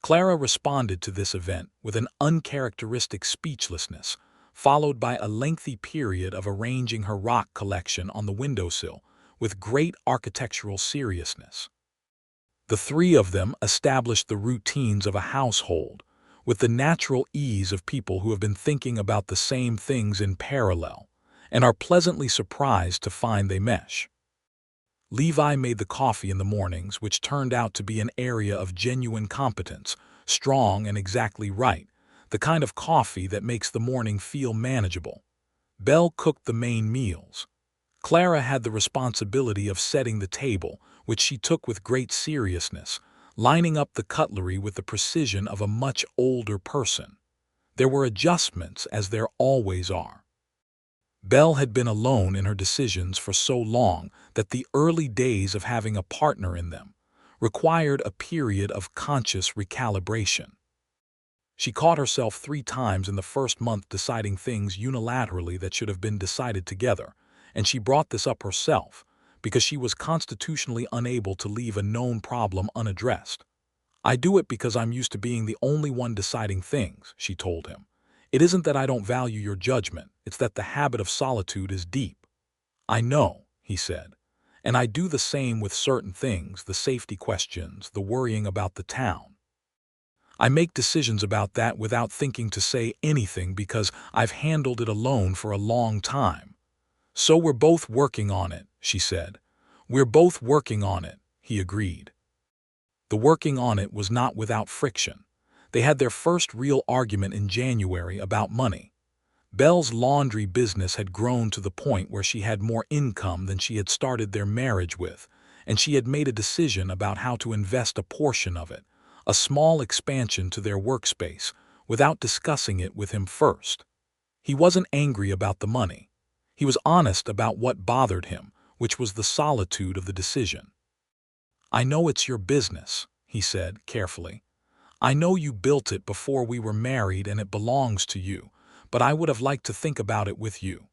Clara responded to this event with an uncharacteristic speechlessness, followed by a lengthy period of arranging her rock collection on the windowsill with great architectural seriousness. The 3 of them established the routines of a household, with the natural ease of people who have been thinking about the same things in parallel, and are pleasantly surprised to find they mesh. Levi made the coffee in the mornings, which turned out to be an area of genuine competence, strong and exactly right, the kind of coffee that makes the morning feel manageable. Belle cooked the main meals. Clara had the responsibility of setting the table, which she took with great seriousness, lining up the cutlery with the precision of a much older person. There were adjustments, as there always are. Belle had been alone in her decisions for so long that the early days of having a partner in them required a period of conscious recalibration. She caught herself 3 times in the first month deciding things unilaterally that should have been decided together, and she brought this up herself because she was constitutionally unable to leave a known problem unaddressed. "I do it because I'm used to being the only one deciding things," she told him. "It isn't that I don't value your judgment, it's that the habit of solitude is deep." "I know," he said, "and I do the same with certain things, the safety questions, the worrying about the town. I make decisions about that without thinking to say anything because I've handled it alone for a long time." "So we're both working on it," she said. "We're both working on it," he agreed. The working on it was not without friction. They had their first real argument in January about money. Belle's laundry business had grown to the point where she had more income than she had started their marriage with, and she had made a decision about how to invest a portion of it, a small expansion to their workspace, without discussing it with him first. He wasn't angry about the money. He was honest about what bothered him, which was the solitude of the decision. "I know it's your business," he said carefully. "I know you built it before we were married and it belongs to you, but I would have liked to think about it with you."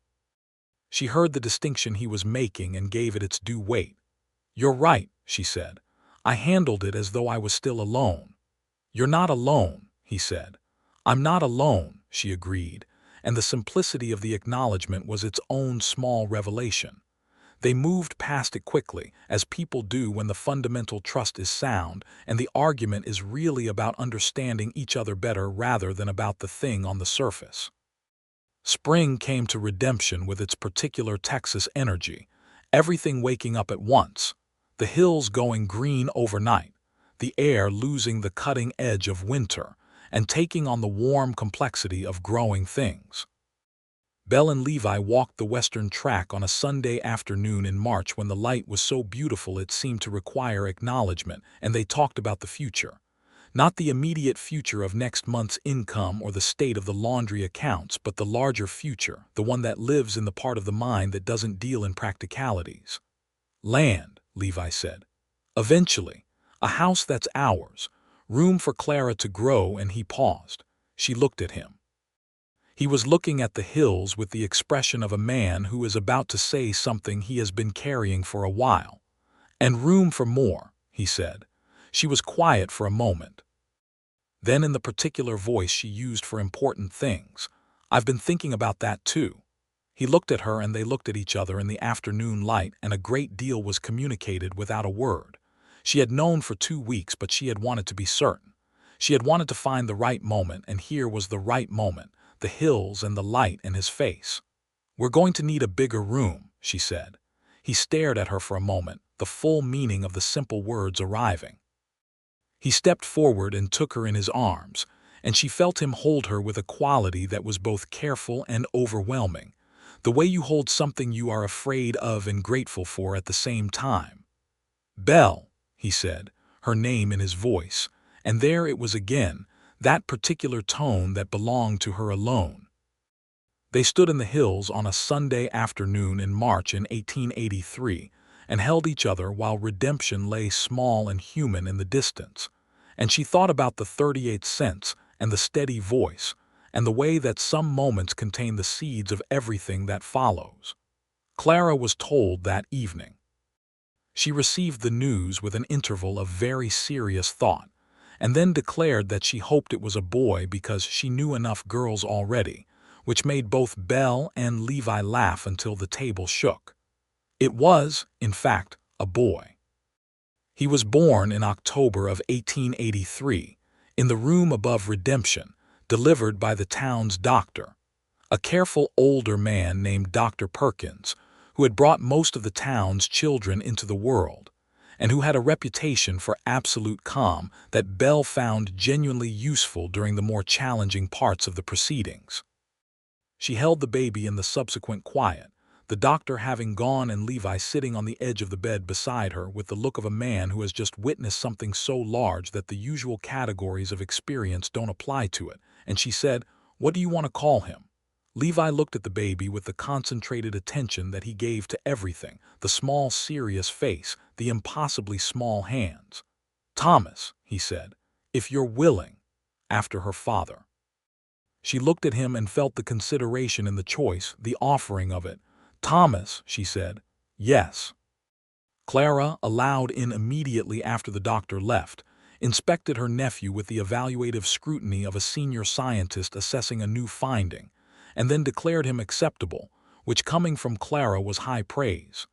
She heard the distinction he was making and gave it its due weight. "You're right," she said. "I handled it as though I was still alone." "You're not alone," he said. "I'm not alone," she agreed, and the simplicity of the acknowledgement was its own small revelation. They moved past it quickly, as people do when the fundamental trust is sound and the argument is really about understanding each other better rather than about the thing on the surface. Spring came to redemption with its particular Texas energy, everything waking up at once, the hills going green overnight, the air losing the cutting edge of winter and taking on the warm complexity of growing things. Belle and Levi walked the western track on a Sunday afternoon in March when the light was so beautiful it seemed to require acknowledgement, and they talked about the future. Not the immediate future of next month's income or the state of the laundry accounts, but the larger future, the one that lives in the part of the mind that doesn't deal in practicalities. "Land," Levi said. "Eventually. A house that's ours. Room for Clara to grow," and he paused. She looked at him. He was looking at the hills with the expression of a man who is about to say something he has been carrying for a while. "And room for more," he said. She was quiet for a moment. Then in the particular voice she used for important things, "I've been thinking about that too." He looked at her and they looked at each other in the afternoon light, and a great deal was communicated without a word. She had known for 2 weeks, but she had wanted to be certain. She had wanted to find the right moment, and here was the right moment, the hills and the light in his face. "We're going to need a bigger room," she said. He stared at her for a moment, the full meaning of the simple words arriving. He stepped forward and took her in his arms, and she felt him hold her with a quality that was both careful and overwhelming, the way you hold something you are afraid of and grateful for at the same time. "Belle," he said, her name in his voice, and there it was again, that particular tone that belonged to her alone. They stood in the hills on a Sunday afternoon in March in 1883 and held each other while redemption lay small and human in the distance, and she thought about the 38 cents and the steady voice and the way that some moments contain the seeds of everything that follows. Clara was told that evening. She received the news with an interval of very serious thought, and then declared that she hoped it was a boy because she knew enough girls already, which made both Belle and Levi laugh until the table shook. It was, in fact, a boy. He was born in October of 1883, in the room above Redemption, delivered by the town's doctor, a careful older man named Dr. Perkins, who had brought most of the town's children into the world, and who had a reputation for absolute calm that Belle found genuinely useful during the more challenging parts of the proceedings. She held the baby in the subsequent quiet, the doctor having gone and Levi sitting on the edge of the bed beside her with the look of a man who has just witnessed something so large that the usual categories of experience don't apply to it, and she said, "What do you want to call him?" Levi looked at the baby with the concentrated attention that he gave to everything, the small, serious face, the impossibly small hands. "Thomas," he said, "if you're willing," after her father. She looked at him and felt the consideration in the choice, the offering of it. "Thomas," she said. "Yes." Clara, allowed in immediately after the doctor left, inspected her nephew with the evaluative scrutiny of a senior scientist assessing a new finding, and then declared him acceptable, which coming from Clara was high praise.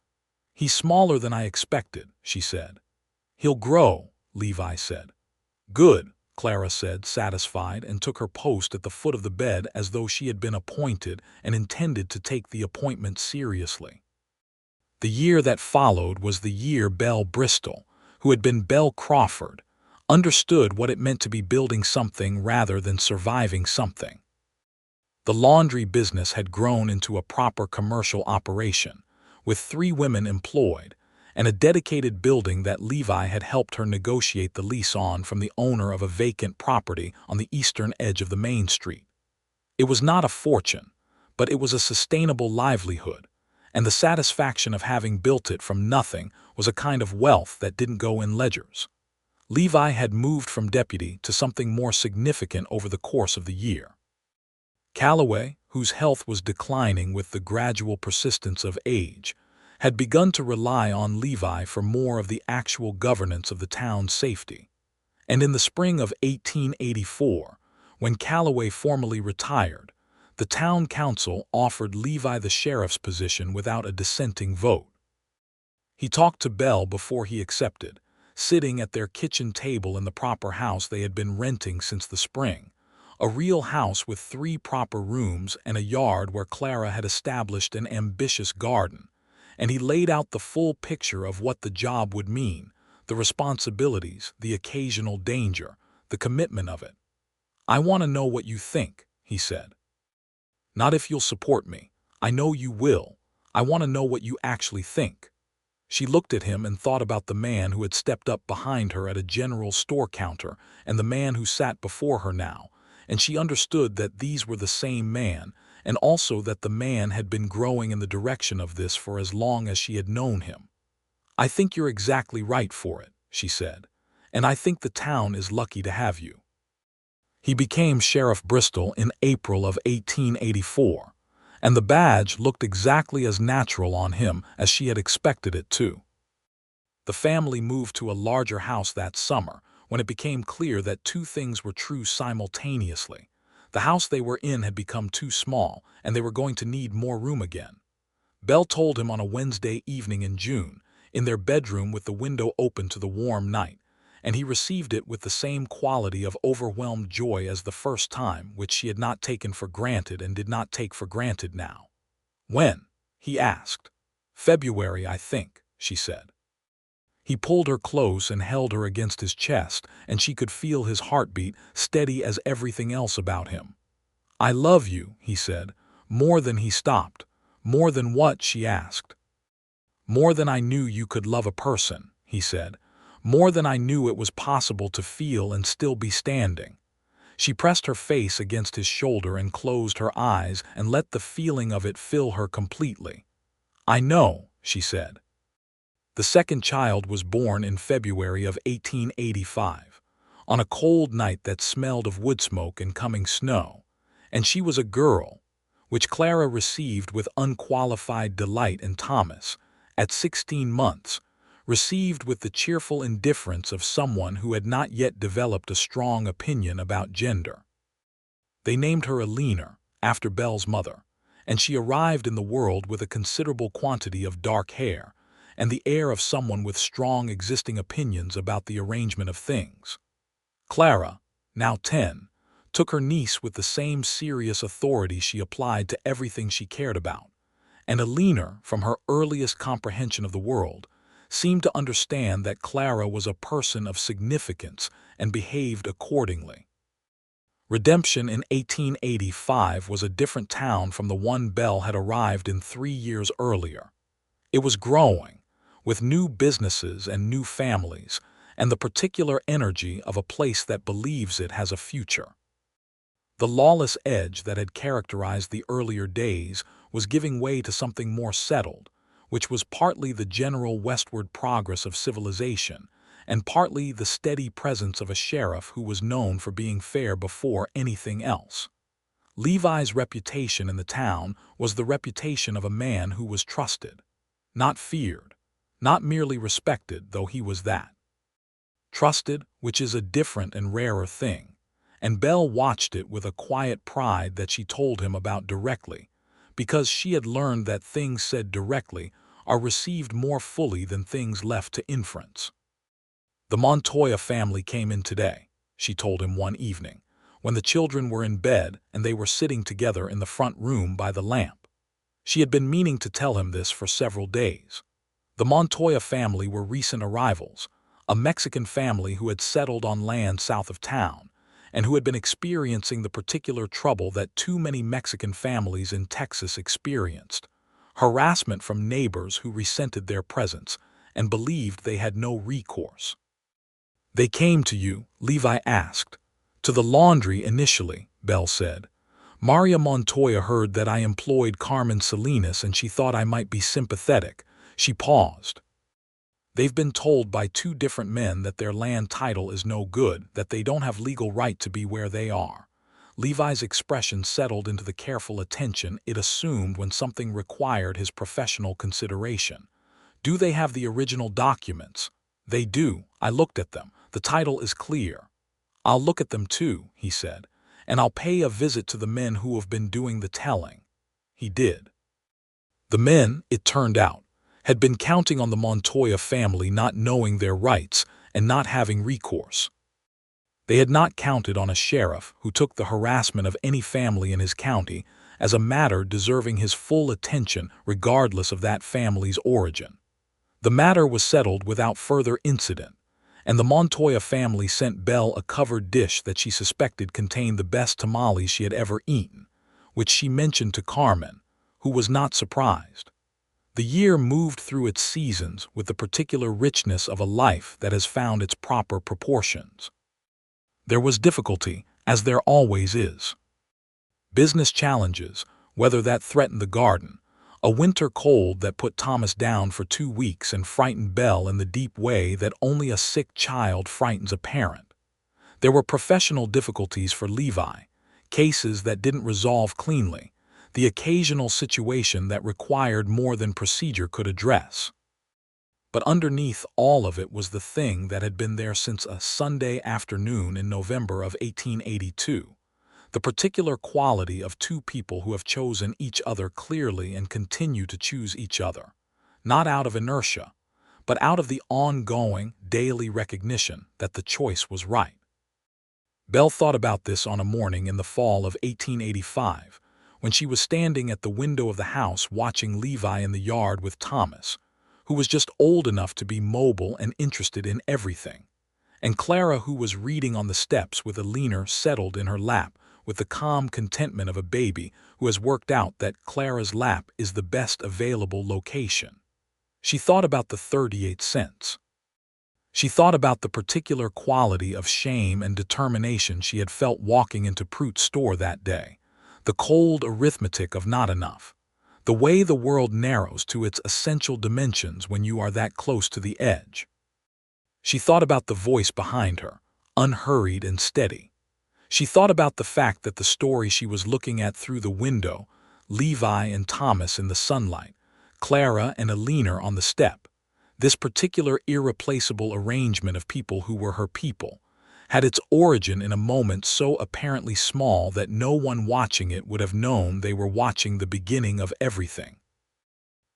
"He's smaller than I expected," she said. "He'll grow," Levi said. "Good," Clara said, satisfied, and took her post at the foot of the bed as though she had been appointed and intended to take the appointment seriously. The year that followed was the year Belle Bristol, who had been Belle Crawford, understood what it meant to be building something rather than surviving something. The laundry business had grown into a proper commercial operation, with 3 women employed, and a dedicated building that Levi had helped her negotiate the lease on from the owner of a vacant property on the eastern edge of the main street. It was not a fortune, but it was a sustainable livelihood, and the satisfaction of having built it from nothing was a kind of wealth that didn't go in ledgers. Levi had moved from deputy to something more significant over the course of the year. Calloway, whose health was declining with the gradual persistence of age, had begun to rely on Levi for more of the actual governance of the town's safety. And in the spring of 1884, when Calloway formally retired, the town council offered Levi the sheriff's position without a dissenting vote. He talked to Belle before he accepted, sitting at their kitchen table in the proper house they had been renting since the spring, a real house with 3 proper rooms and a yard where Clara had established an ambitious garden, and he laid out the full picture of what the job would mean, the responsibilities, the occasional danger, the commitment of it. "I want to know what you think," he said. "Not if you'll support me. I know you will. I want to know what you actually think." She looked at him and thought about the man who had stepped up behind her at a general store counter and the man who sat before her now, and she understood that these were the same man, and also that the man had been growing in the direction of this for as long as she had known him. "I think you're exactly right for it," she said, "and I think the town is lucky to have you." He became Sheriff Bristol in April of 1884, and the badge looked exactly as natural on him as she had expected it to. The family moved to a larger house that summer, when it became clear that two things were true simultaneously. The house they were in had become too small, and they were going to need more room again. Belle told him on a Wednesday evening in June, in their bedroom with the window open to the warm night, and he received it with the same quality of overwhelmed joy as the first time, which she had not taken for granted and did not take for granted now. "When?" he asked. "February, I think," she said. He pulled her close and held her against his chest, and she could feel his heartbeat, steady as everything else about him. "I love you," he said, more than he stopped. "More than what?" she asked. "More than I knew you could love a person," he said. "More than I knew it was possible to feel and still be standing." She pressed her face against his shoulder and closed her eyes and let the feeling of it fill her completely. "I know," she said. The second child was born in February of 1885, on a cold night that smelled of wood smoke and coming snow, and she was a girl, which Clara received with unqualified delight, and Thomas, at 16 months, received with the cheerful indifference of someone who had not yet developed a strong opinion about gender. They named her Eleanor, after Belle's mother, and she arrived in the world with a considerable quantity of dark hair, and the air of someone with strong existing opinions about the arrangement of things. Clara, now 10, took her niece with the same serious authority she applied to everything she cared about, and Eleanor, from her earliest comprehension of the world, seemed to understand that Clara was a person of significance and behaved accordingly. Redemption in 1885 was a different town from the one Belle had arrived in 3 years earlier. It was growing, with new businesses and new families, and the particular energy of a place that believes it has a future. The lawless edge that had characterized the earlier days was giving way to something more settled, which was partly the general westward progress of civilization, and partly the steady presence of a sheriff who was known for being fair before anything else. Levi's reputation in the town was the reputation of a man who was trusted, not feared, not merely respected, though he was that. Trusted, which is a different and rarer thing, and Belle watched it with a quiet pride that she told him about directly, because she had learned that things said directly are received more fully than things left to inference. "The Montoya family came in today," she told him one evening, when the children were in bed and they were sitting together in the front room by the lamp. She had been meaning to tell him this for several days. The Montoya family were recent arrivals, a Mexican family who had settled on land south of town, and who had been experiencing the particular trouble that too many Mexican families in Texas experienced: harassment from neighbors who resented their presence and believed they had no recourse. "They came to you?" Levi asked. "To the laundry initially," Belle said. "Maria Montoya heard that I employed Carmen Salinas and she thought I might be sympathetic." She paused. "They've been told by 2 different men that their land title is no good, that they don't have legal right to be where they are." Levi's expression settled into the careful attention it assumed when something required his professional consideration. "Do they have the original documents?" "They do. I looked at them. The title is clear." "I'll look at them too," he said, "and I'll pay a visit to the men who have been doing the telling." He did. The men, it turned out, had been counting on the Montoya family not knowing their rights and not having recourse. They had not counted on a sheriff who took the harassment of any family in his county as a matter deserving his full attention regardless of that family's origin. The matter was settled without further incident, and the Montoya family sent Belle a covered dish that she suspected contained the best tamales she had ever eaten, which she mentioned to Carmen, who was not surprised. The year moved through its seasons with the particular richness of a life that has found its proper proportions. There was difficulty, as there always is. Business challenges, whether that threatened the garden, a winter cold that put Thomas down for 2 weeks and frightened Belle in the deep way that only a sick child frightens a parent. There were professional difficulties for Levi, cases that didn't resolve cleanly, the occasional situation that required more than procedure could address. But underneath all of it was the thing that had been there since a Sunday afternoon in November of 1882. The particular quality of two people who have chosen each other clearly and continue to choose each other, not out of inertia, but out of the ongoing, daily recognition that the choice was right. Belle thought about this on a morning in the fall of 1885, when she was standing at the window of the house watching Levi in the yard with Thomas, who was just old enough to be mobile and interested in everything, and Clara, who was reading on the steps with Alina settled in her lap with the calm contentment of a baby who has worked out that Clara's lap is the best available location. She thought about the 38 cents. She thought about the particular quality of shame and determination she had felt walking into Prutt's store that day, the cold arithmetic of not enough, the way the world narrows to its essential dimensions when you are that close to the edge. She thought about the voice behind her, unhurried and steady. She thought about the fact that the story she was looking at through the window, Levi and Thomas in the sunlight, Clara and Alina on the step, this particular irreplaceable arrangement of people who were her people, had its origin in a moment so apparently small that no one watching it would have known they were watching the beginning of everything.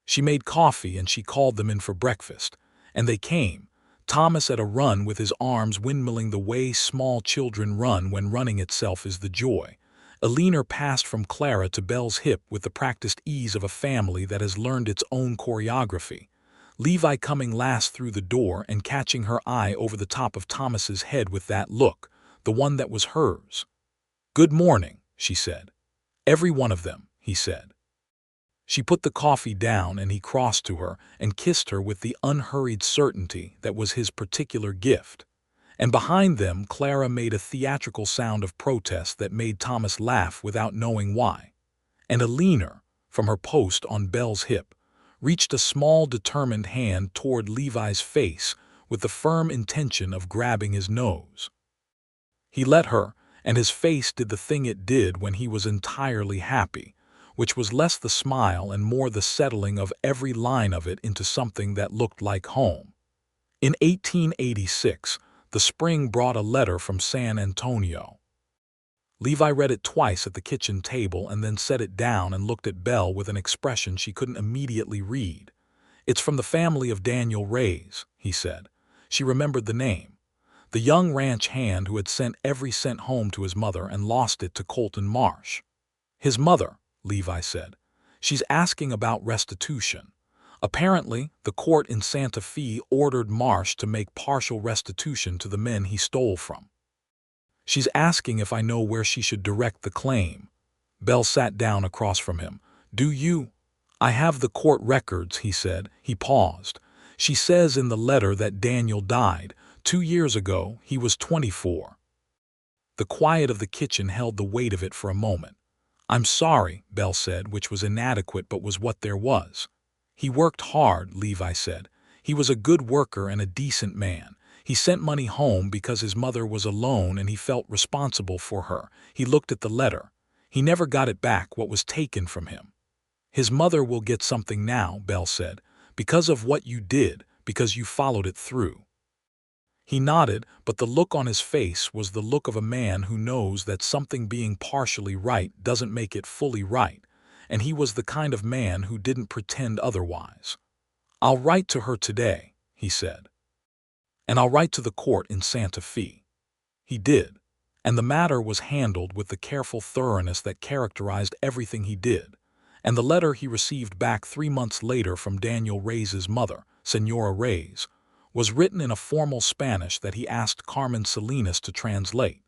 She made coffee and she called them in for breakfast, and they came, Thomas at a run with his arms windmilling the way small children run when running itself is the joy. Alina passed from Clara to Belle's hip with the practiced ease of a family that has learned its own choreography. Levi coming last through the door and catching her eye over the top of Thomas's head with that look, the one that was hers. "Good morning," she said. "Every one of them," he said. She put the coffee down and he crossed to her and kissed her with the unhurried certainty that was his particular gift. And behind them Clara made a theatrical sound of protest that made Thomas laugh without knowing why. And Alina, from her post on Belle's hip, reached a small determined hand toward Levi's face with the firm intention of grabbing his nose. He let her, and his face did the thing it did when he was entirely happy, which was less the smile and more the settling of every line of it into something that looked like home. In 1886, the spring brought a letter from San Antonio. Levi read it twice at the kitchen table and then set it down and looked at Belle with an expression she couldn't immediately read. "It's from the family of Daniel Rays," he said. She remembered the name. The young ranch hand who had sent every cent home to his mother and lost it to Colton Marsh. "His mother," Levi said. "She's asking about restitution. Apparently, the court in Santa Fe ordered Marsh to make partial restitution to the men he stole from. She's asking if I know where she should direct the claim." Belle sat down across from him. "Do you?" "I have the court records," he said. He paused. "She says in the letter that Daniel died 2 years ago. He was 24. The quiet of the kitchen held the weight of it for a moment. "I'm sorry," Belle said, which was inadequate but was what there was. "He worked hard," Levi said. "He was a good worker and a decent man. He sent money home because his mother was alone and he felt responsible for her. He looked at the letter. He never got it back, what was taken from him." "His mother will get something now," Belle said, "because of what you did, because you followed it through." He nodded, but the look on his face was the look of a man who knows that something being partially right doesn't make it fully right, and he was the kind of man who didn't pretend otherwise. "I'll write to her today," he said. "And I'll write to the court in Santa Fe." He did, and the matter was handled with the careful thoroughness that characterized everything he did, and the letter he received back 3 months later from Daniel Rays's mother, Senora Rays, was written in a formal Spanish that he asked Carmen Salinas to translate,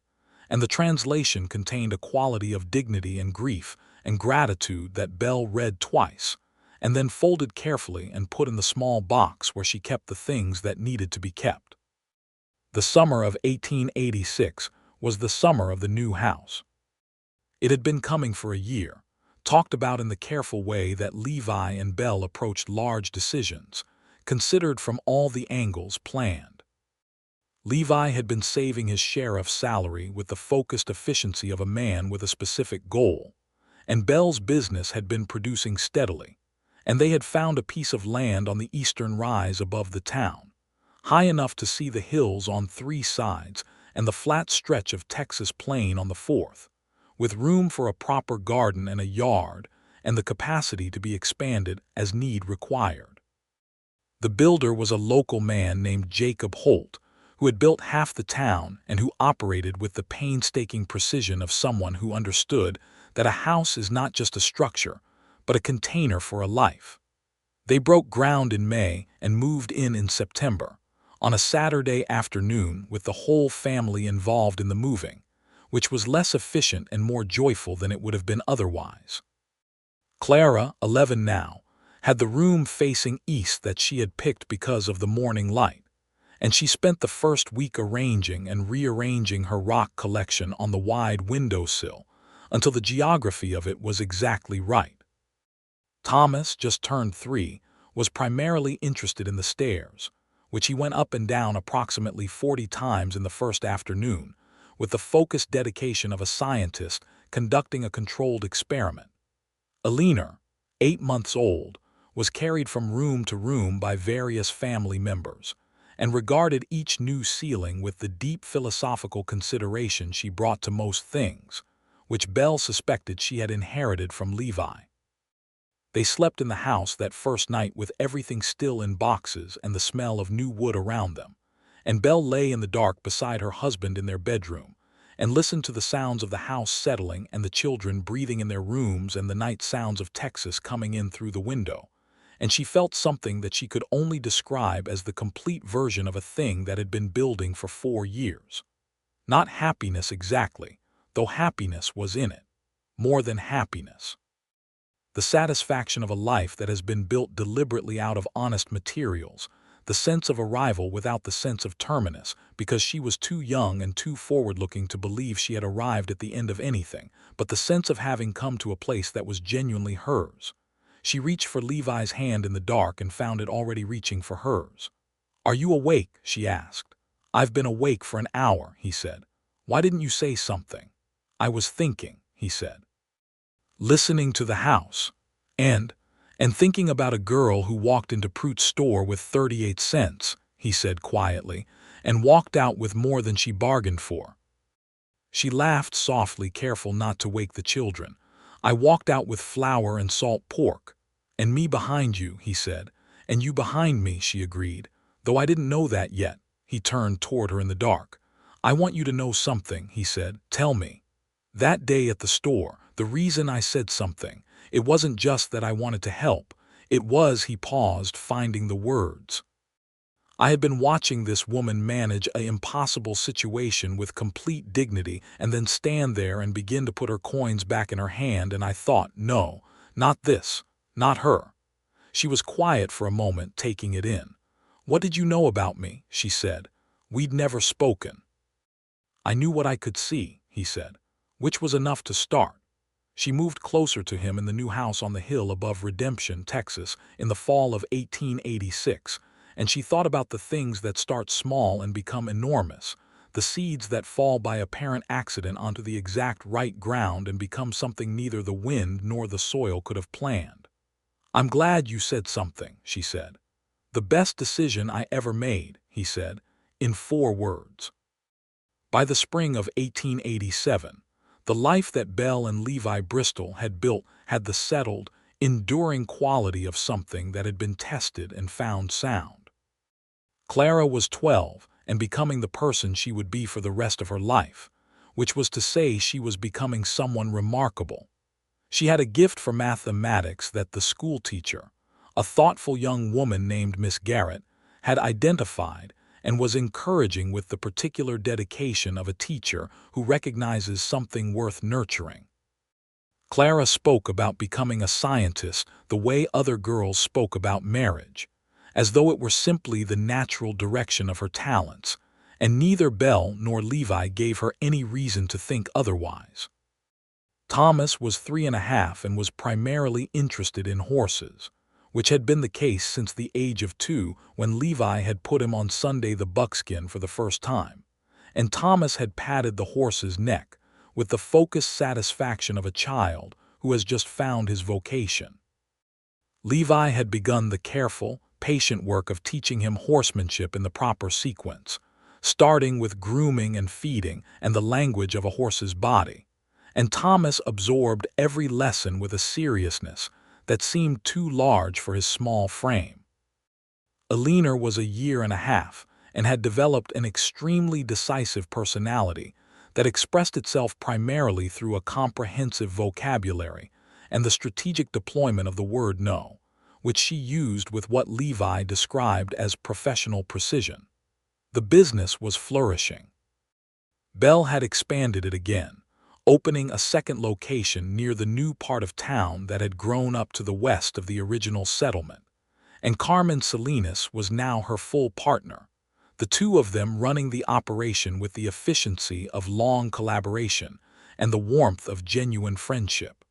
and the translation contained a quality of dignity and grief and gratitude that Belle read twice, and then folded carefully and put in the small box where she kept the things that needed to be kept. The summer of 1886 was the summer of the new house. It had been coming for a year, talked about in the careful way that Levi and Belle approached large decisions, considered from all the angles, planned. Levi had been saving his share of salary with the focused efficiency of a man with a specific goal, and Belle's business had been producing steadily, and they had found a piece of land on the eastern rise above the town, high enough to see the hills on 3 sides and the flat stretch of Texas plain on the 4th, with room for a proper garden and a yard, and the capacity to be expanded as need required. The builder was a local man named Jacob Holt, who had built half the town and who operated with the painstaking precision of someone who understood that a house is not just a structure, but a container for a life. They broke ground in May and moved in September, on a Saturday afternoon, with the whole family involved in the moving, which was less efficient and more joyful than it would have been otherwise. Clara, 11 now, had the room facing east that she had picked because of the morning light, and she spent the first week arranging and rearranging her rock collection on the wide windowsill until the geography of it was exactly right. Thomas, just turned 3, was primarily interested in the stairs, which he went up and down approximately 40 times in the first afternoon, with the focused dedication of a scientist conducting a controlled experiment. Eleanor, 8 months old, was carried from room to room by various family members, and regarded each new ceiling with the deep philosophical consideration she brought to most things, which Belle suspected she had inherited from Levi. They slept in the house that first night with everything still in boxes and the smell of new wood around them, and Belle lay in the dark beside her husband in their bedroom, and listened to the sounds of the house settling and the children breathing in their rooms and the night sounds of Texas coming in through the window, and she felt something that she could only describe as the complete version of a thing that had been building for 4 years. Not happiness exactly, though happiness was in it. More than happiness. The satisfaction of a life that has been built deliberately out of honest materials, the sense of arrival without the sense of terminus, because she was too young and too forward-looking to believe she had arrived at the end of anything, but the sense of having come to a place that was genuinely hers. She reached for Levi's hand in the dark and found it already reaching for hers. "Are you awake?" she asked. "I've been awake for an hour," he said. "Why didn't you say something?" "I was thinking," he said. "Listening to the house. And thinking about a girl who walked into Pruitt's store with 38 cents, he said quietly, and walked out with more than she bargained for. She laughed softly, careful not to wake the children. "I walked out with flour and salt pork. And me behind you," he said. "And you behind me," she agreed. "Though I didn't know that yet." He turned toward her in the dark. "I want you to know something," he said. "Tell me. That day at the store, the reason I said something, it wasn't just that I wanted to help. It was," he paused, finding the words. "I had been watching this woman manage an impossible situation with complete dignity and then stand there and begin to put her coins back in her hand, and I thought, no, not this, not her." She was quiet for a moment, taking it in. "What did you know about me?" she said. "We'd never spoken." "I knew what I could see," he said, which was enough to start. She moved closer to him in the new house on the hill above Redemption, Texas, in the fall of 1886, and she thought about the things that start small and become enormous, the seeds that fall by apparent accident onto the exact right ground and become something neither the wind nor the soil could have planned. "I'm glad you said something," she said. "The best decision I ever made," he said, in 4 words. By the spring of 1887, the life that Belle and Levi Bristol had built had the settled, enduring quality of something that had been tested and found sound. Clara was 12 and becoming the person she would be for the rest of her life, which was to say she was becoming someone remarkable. She had a gift for mathematics that the schoolteacher, a thoughtful young woman named Miss Garrett, had identified and was encouraging with the particular dedication of a teacher who recognizes something worth nurturing. Clara spoke about becoming a scientist the way other girls spoke about marriage, as though it were simply the natural direction of her talents, and neither Belle nor Levi gave her any reason to think otherwise. Thomas was 3.5 and was primarily interested in horses, which had been the case since the age of 2 when Levi had put him on Sunday the buckskin for the first time, and Thomas had patted the horse's neck with the focused satisfaction of a child who has just found his vocation. Levi had begun the careful, patient work of teaching him horsemanship in the proper sequence, starting with grooming and feeding and the language of a horse's body. And Thomas absorbed every lesson with a seriousness that seemed too large for his small frame. Alina was a year and a half and had developed an extremely decisive personality that expressed itself primarily through a comprehensive vocabulary and the strategic deployment of the word no, which she used with what Levi described as professional precision. The business was flourishing. Belle had expanded it again, opening a second location near the new part of town that had grown up to the west of the original settlement, and Carmen Salinas was now her full partner, the two of them running the operation with the efficiency of long collaboration and the warmth of genuine friendship.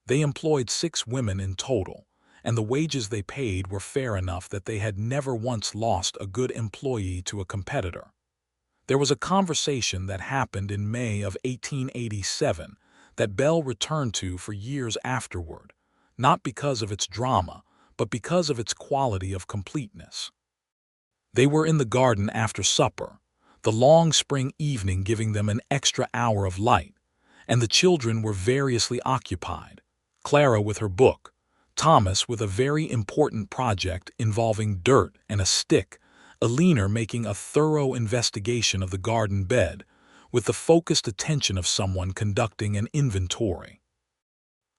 They employed 6 women in total, and the wages they paid were fair enough that they had never once lost a good employee to a competitor. There was a conversation that happened in May of 1887 that Belle returned to for years afterward, not because of its drama, but because of its quality of completeness. They were in the garden after supper, the long spring evening giving them an extra hour of light, and the children were variously occupied, Clara with her book, Thomas with a very important project involving dirt and a stick, Alina making a thorough investigation of the garden bed, with the focused attention of someone conducting an inventory.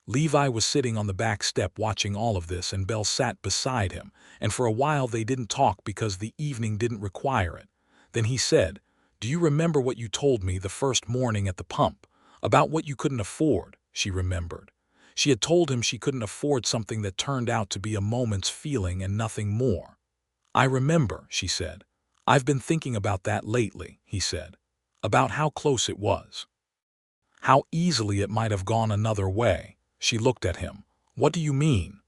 Levi was sitting on the back step watching all of this, and Belle sat beside him, and for a while they didn't talk because the evening didn't require it. Then he said, "Do you remember what you told me the first morning at the pump, about what you couldn't afford?" She remembered. She had told him she couldn't afford something that turned out to be a moment's feeling and nothing more. "I remember," she said. "I've been thinking about that lately," he said. "About how close it was. How easily it might have gone another way." She looked at him. "What do you mean?"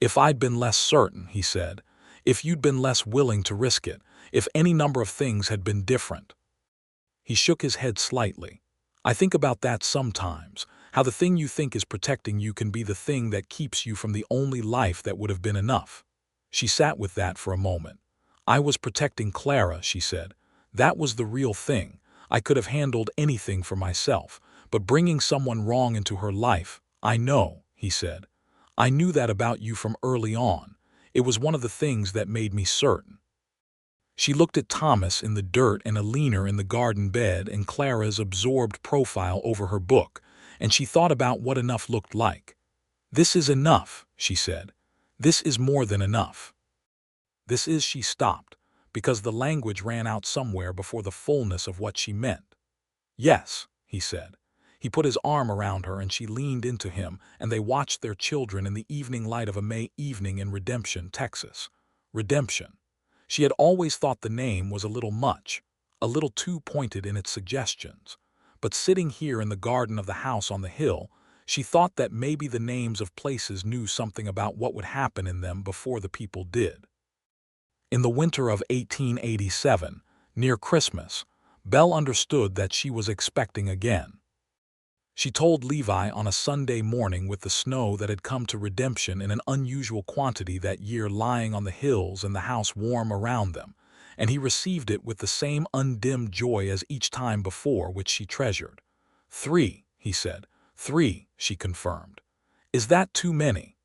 "If I'd been less certain," he said. "If you'd been less willing to risk it. If any number of things had been different." He shook his head slightly. "I think about that sometimes, how the thing you think is protecting you can be the thing that keeps you from the only life that would have been enough." She sat with that for a moment. "I was protecting Clara," she said. "That was the real thing. I could have handled anything for myself, but bringing someone wrong into her life, I know," he said. "I knew that about you from early on. It was one of the things that made me certain." She looked at Thomas in the dirt and Alina in the garden bed and Clara's absorbed profile over her book, and she thought about what enough looked like. "This is enough," she said. "This is more than enough." This is she stopped, because the language ran out somewhere before the fullness of what she meant. "Yes," he said. He put his arm around her and she leaned into him, and they watched their children in the evening light of a May evening in Redemption, Texas. Redemption. She had always thought the name was a little much, a little too pointed in its suggestions. But sitting here in the garden of the house on the hill, she thought that maybe the names of places knew something about what would happen in them before the people did. In the winter of 1887, near Christmas, Belle understood that she was expecting again. She told Levi on a Sunday morning with the snow that had come to Redemption in an unusual quantity that year lying on the hills and the house warm around them, and he received it with the same undimmed joy as each time before, which she treasured. "3," he said. "3," she confirmed. "Is that too many?"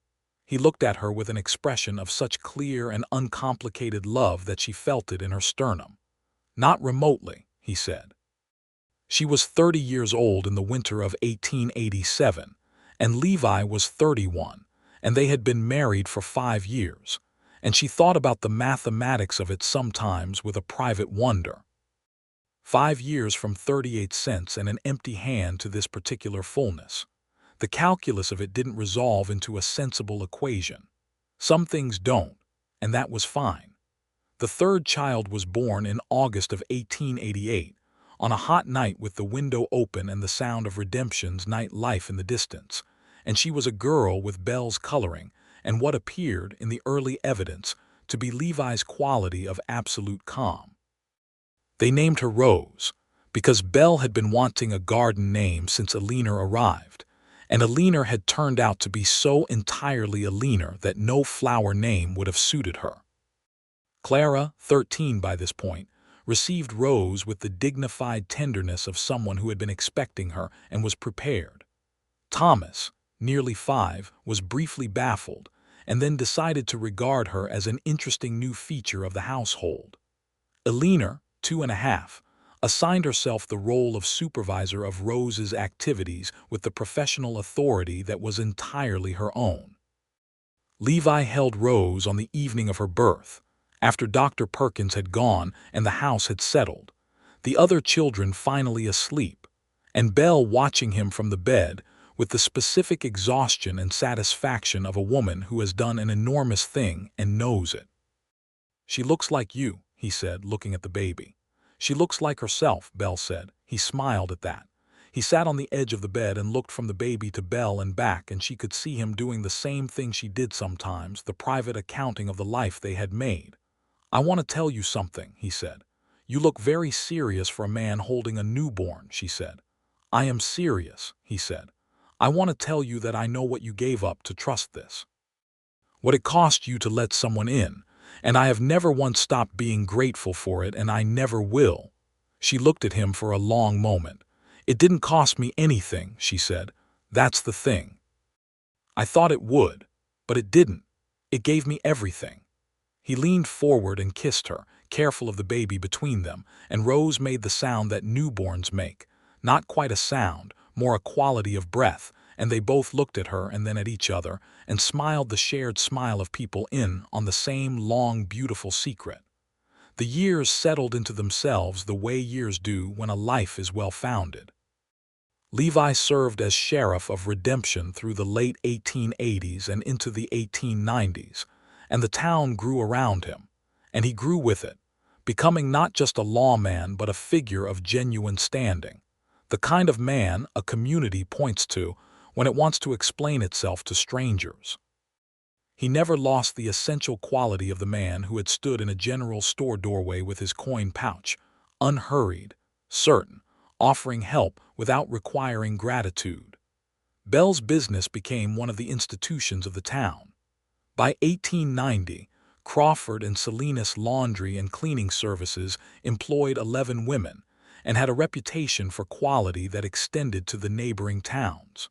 He looked at her with an expression of such clear and uncomplicated love that she felt it in her sternum. "Not remotely," he said. She was 30 years old in the winter of 1887, and Levi was 31, and they had been married for 5 years, and she thought about the mathematics of it sometimes with a private wonder. 5 years from 38 cents and an empty hand to this particular fullness. The calculus of it didn't resolve into a sensible equation. Some things don't, and that was fine. The third child was born in August of 1888, on a hot night with the window open and the sound of Redemption's night life in the distance, and she was a girl with Belle's coloring and what appeared, in the early evidence, to be Levi's quality of absolute calm. They named her Rose, because Belle had been wanting a garden name since Alina arrived, And Alina had turned out to be so entirely Alina that no flower name would have suited her. Clara, 13 by this point, received Rose with the dignified tenderness of someone who had been expecting her and was prepared. Thomas, nearly 5, was briefly baffled, and then decided to regard her as an interesting new feature of the household. Alina, 2.5, assigned herself the role of supervisor of Rose's activities with the professional authority that was entirely her own. Levi held Rose on the evening of her birth, after Dr. Perkins had gone and the house had settled, the other children finally asleep, and Belle watching him from the bed with the specific exhaustion and satisfaction of a woman who has done an enormous thing and knows it. "She looks like you," he said, looking at the baby. "She looks like herself," Belle said. He smiled at that. He sat on the edge of the bed and looked from the baby to Belle and back, and she could see him doing the same thing she did sometimes, the private accounting of the life they had made. "I want to tell you something," he said. "You look very serious for a man holding a newborn," she said. "I am serious," he said. "I want to tell you that I know what you gave up to trust this. What it cost you to let someone in, and I have never once stopped being grateful for it, and I never will." She looked at him for a long moment. "It didn't cost me anything," she said. "That's the thing. I thought it would, but it didn't. It gave me everything." He leaned forward and kissed her, careful of the baby between them, and Rose made the sound that newborns make. Not quite a sound, more a quality of breath, and they both looked at her and then at each other, and smiled the shared smile of people in on the same long, beautiful secret. The years settled into themselves the way years do when a life is well-founded. Levi served as sheriff of redemption through the late 1880s and into the 1890s, and the town grew around him, and he grew with it, becoming not just a lawman but a figure of genuine standing, the kind of man a community points to when it wants to explain itself to strangers. He never lost the essential quality of the man who had stood in a general store doorway with his coin pouch, unhurried, certain, offering help without requiring gratitude. Belle's business became one of the institutions of the town. By 1890, Crawford and Salinas Laundry and Cleaning Services employed 11 women and had a reputation for quality that extended to the neighboring towns.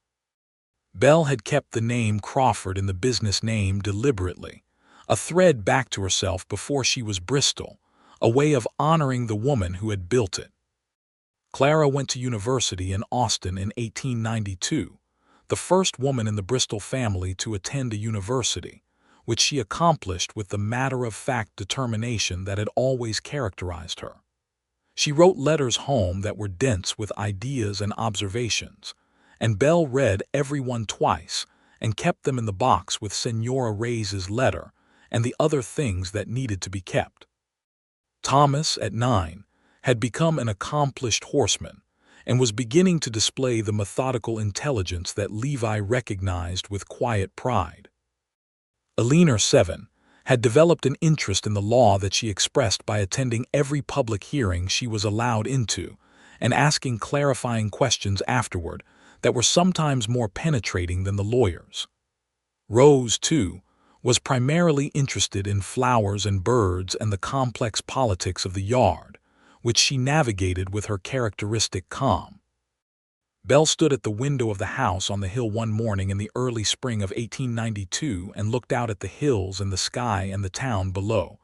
Belle had kept the name Crawford in the business name deliberately, a thread back to herself before she was Bristol, a way of honoring the woman who had built it. Clara went to university in Austin in 1892, the first woman in the Bristol family to attend a university, which she accomplished with the matter-of-fact determination that had always characterized her. She wrote letters home that were dense with ideas and observations, and Belle read every one twice and kept them in the box with Senora Reyes's letter and the other things that needed to be kept. Thomas, at 9, had become an accomplished horseman and was beginning to display the methodical intelligence that Levi recognized with quiet pride. Alina, 7, had developed an interest in the law that she expressed by attending every public hearing she was allowed into and asking clarifying questions afterward that were sometimes more penetrating than the lawyers. Rose, too, was primarily interested in flowers and birds and the complex politics of the yard, which she navigated with her characteristic calm. Belle stood at the window of the house on the hill one morning in the early spring of 1892 and looked out at the hills and the sky and the town below.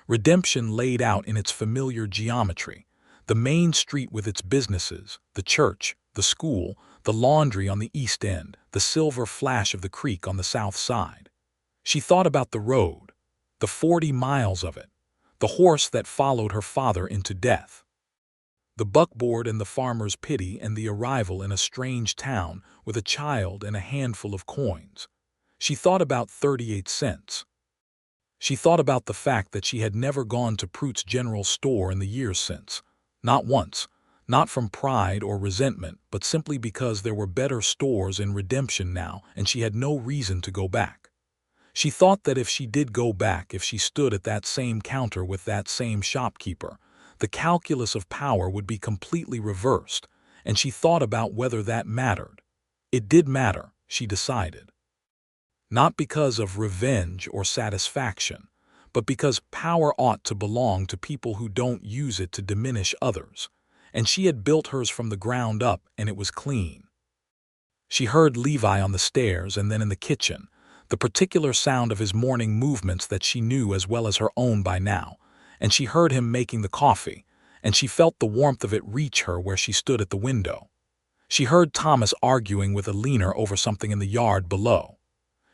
Redemption laid out in its familiar geometry, the main street with its businesses, the church, the school, the laundry on the east end, the silver flash of the creek on the south side. She thought about the road, the 40 miles of it, the horse that followed her father into death, the buckboard and the farmer's pity, and the arrival in a strange town with a child and a handful of coins. She thought about 38 cents. She thought about the fact that she had never gone to Pruitt's General Store in the years since. Not once. Not from pride or resentment, but simply because there were better stores in Redemption now and she had no reason to go back. She thought that if she did go back, if she stood at that same counter with that same shopkeeper, the calculus of power would be completely reversed, and she thought about whether that mattered. It did matter, she decided. Not because of revenge or satisfaction, but because power ought to belong to people who don't use it to diminish others. And she had built hers from the ground up, and it was clean. She heard Levi on the stairs and then in the kitchen, the particular sound of his morning movements that she knew as well as her own by now, and she heard him making the coffee, and she felt the warmth of it reach her where she stood at the window. She heard Thomas arguing with Alina over something in the yard below.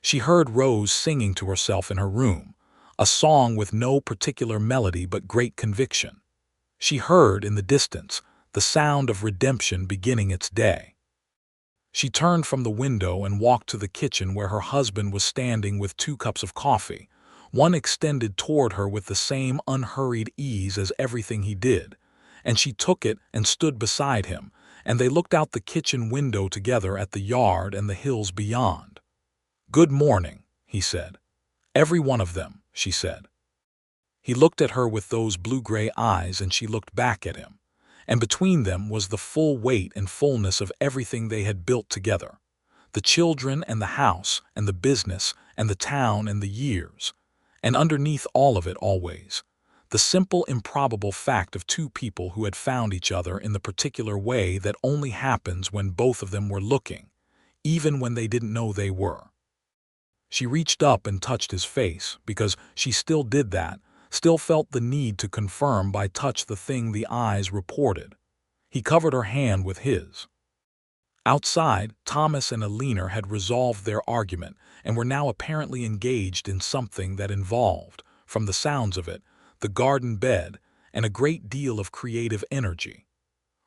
She heard Rose singing to herself in her room, a song with no particular melody but great conviction. She heard, in the distance, the sound of redemption beginning its day. She turned from the window and walked to the kitchen where her husband was standing with 2 cups of coffee, one extended toward her with the same unhurried ease as everything he did, and she took it and stood beside him, and they looked out the kitchen window together at the yard and the hills beyond. "Good morning," he said. "Every one of them," she said. He looked at her with those blue-gray eyes, and she looked back at him. And between them was the full weight and fullness of everything they had built together. The children and the house and the business and the town and the years. And underneath all of it always, the simple, improbable fact of 2 people who had found each other in the particular way that only happens when both of them were looking, even when they didn't know they were. She reached up and touched his face, because she still did that, still felt the need to confirm by touch the thing the eyes reported. He covered her hand with his. Outside, Thomas and Alina had resolved their argument and were now apparently engaged in something that involved, from the sounds of it, the garden bed and a great deal of creative energy.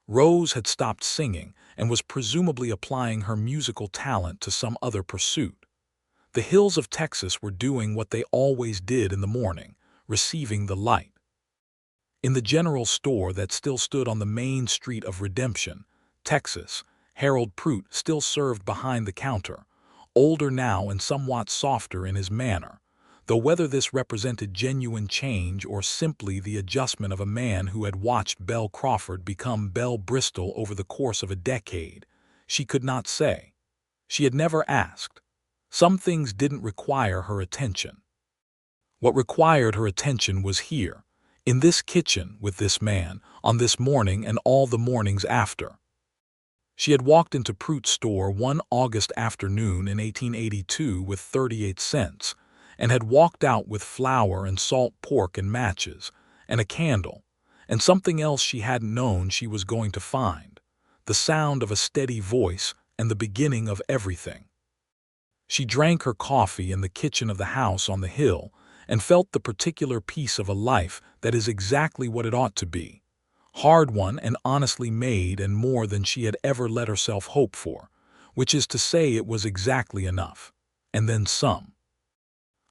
Rose had stopped singing and was presumably applying her musical talent to some other pursuit. The hills of Texas were doing what they always did in the morning, receiving the light. In the general store that still stood on the main street of Redemption, Texas, Harold Prout still served behind the counter, older now and somewhat softer in his manner, though whether this represented genuine change or simply the adjustment of a man who had watched Belle Crawford become Belle Bristol over the course of a decade, she could not say. She had never asked. Some things didn't require her attention. What required her attention was here, in this kitchen with this man, on this morning and all the mornings after. She had walked into Prout's store one August afternoon in 1882 with 38 cents, and had walked out with flour and salt pork and matches, and a candle, and something else she hadn't known she was going to find, the sound of a steady voice and the beginning of everything. She drank her coffee in the kitchen of the house on the hill and felt the particular piece of a life that is exactly what it ought to be, hard won and honestly made, and more than she had ever let herself hope for, which is to say it was exactly enough, and then some.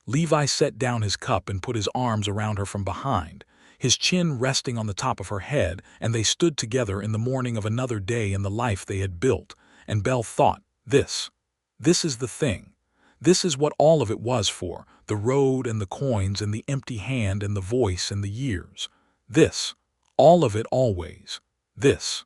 Levi set down his cup and put his arms around her from behind, his chin resting on the top of her head, and they stood together in the morning of another day in the life they had built, and Belle thought, This is the thing. This is what all of it was for, the road and the coins and the empty hand and the voice and the years. This, all of it always. This.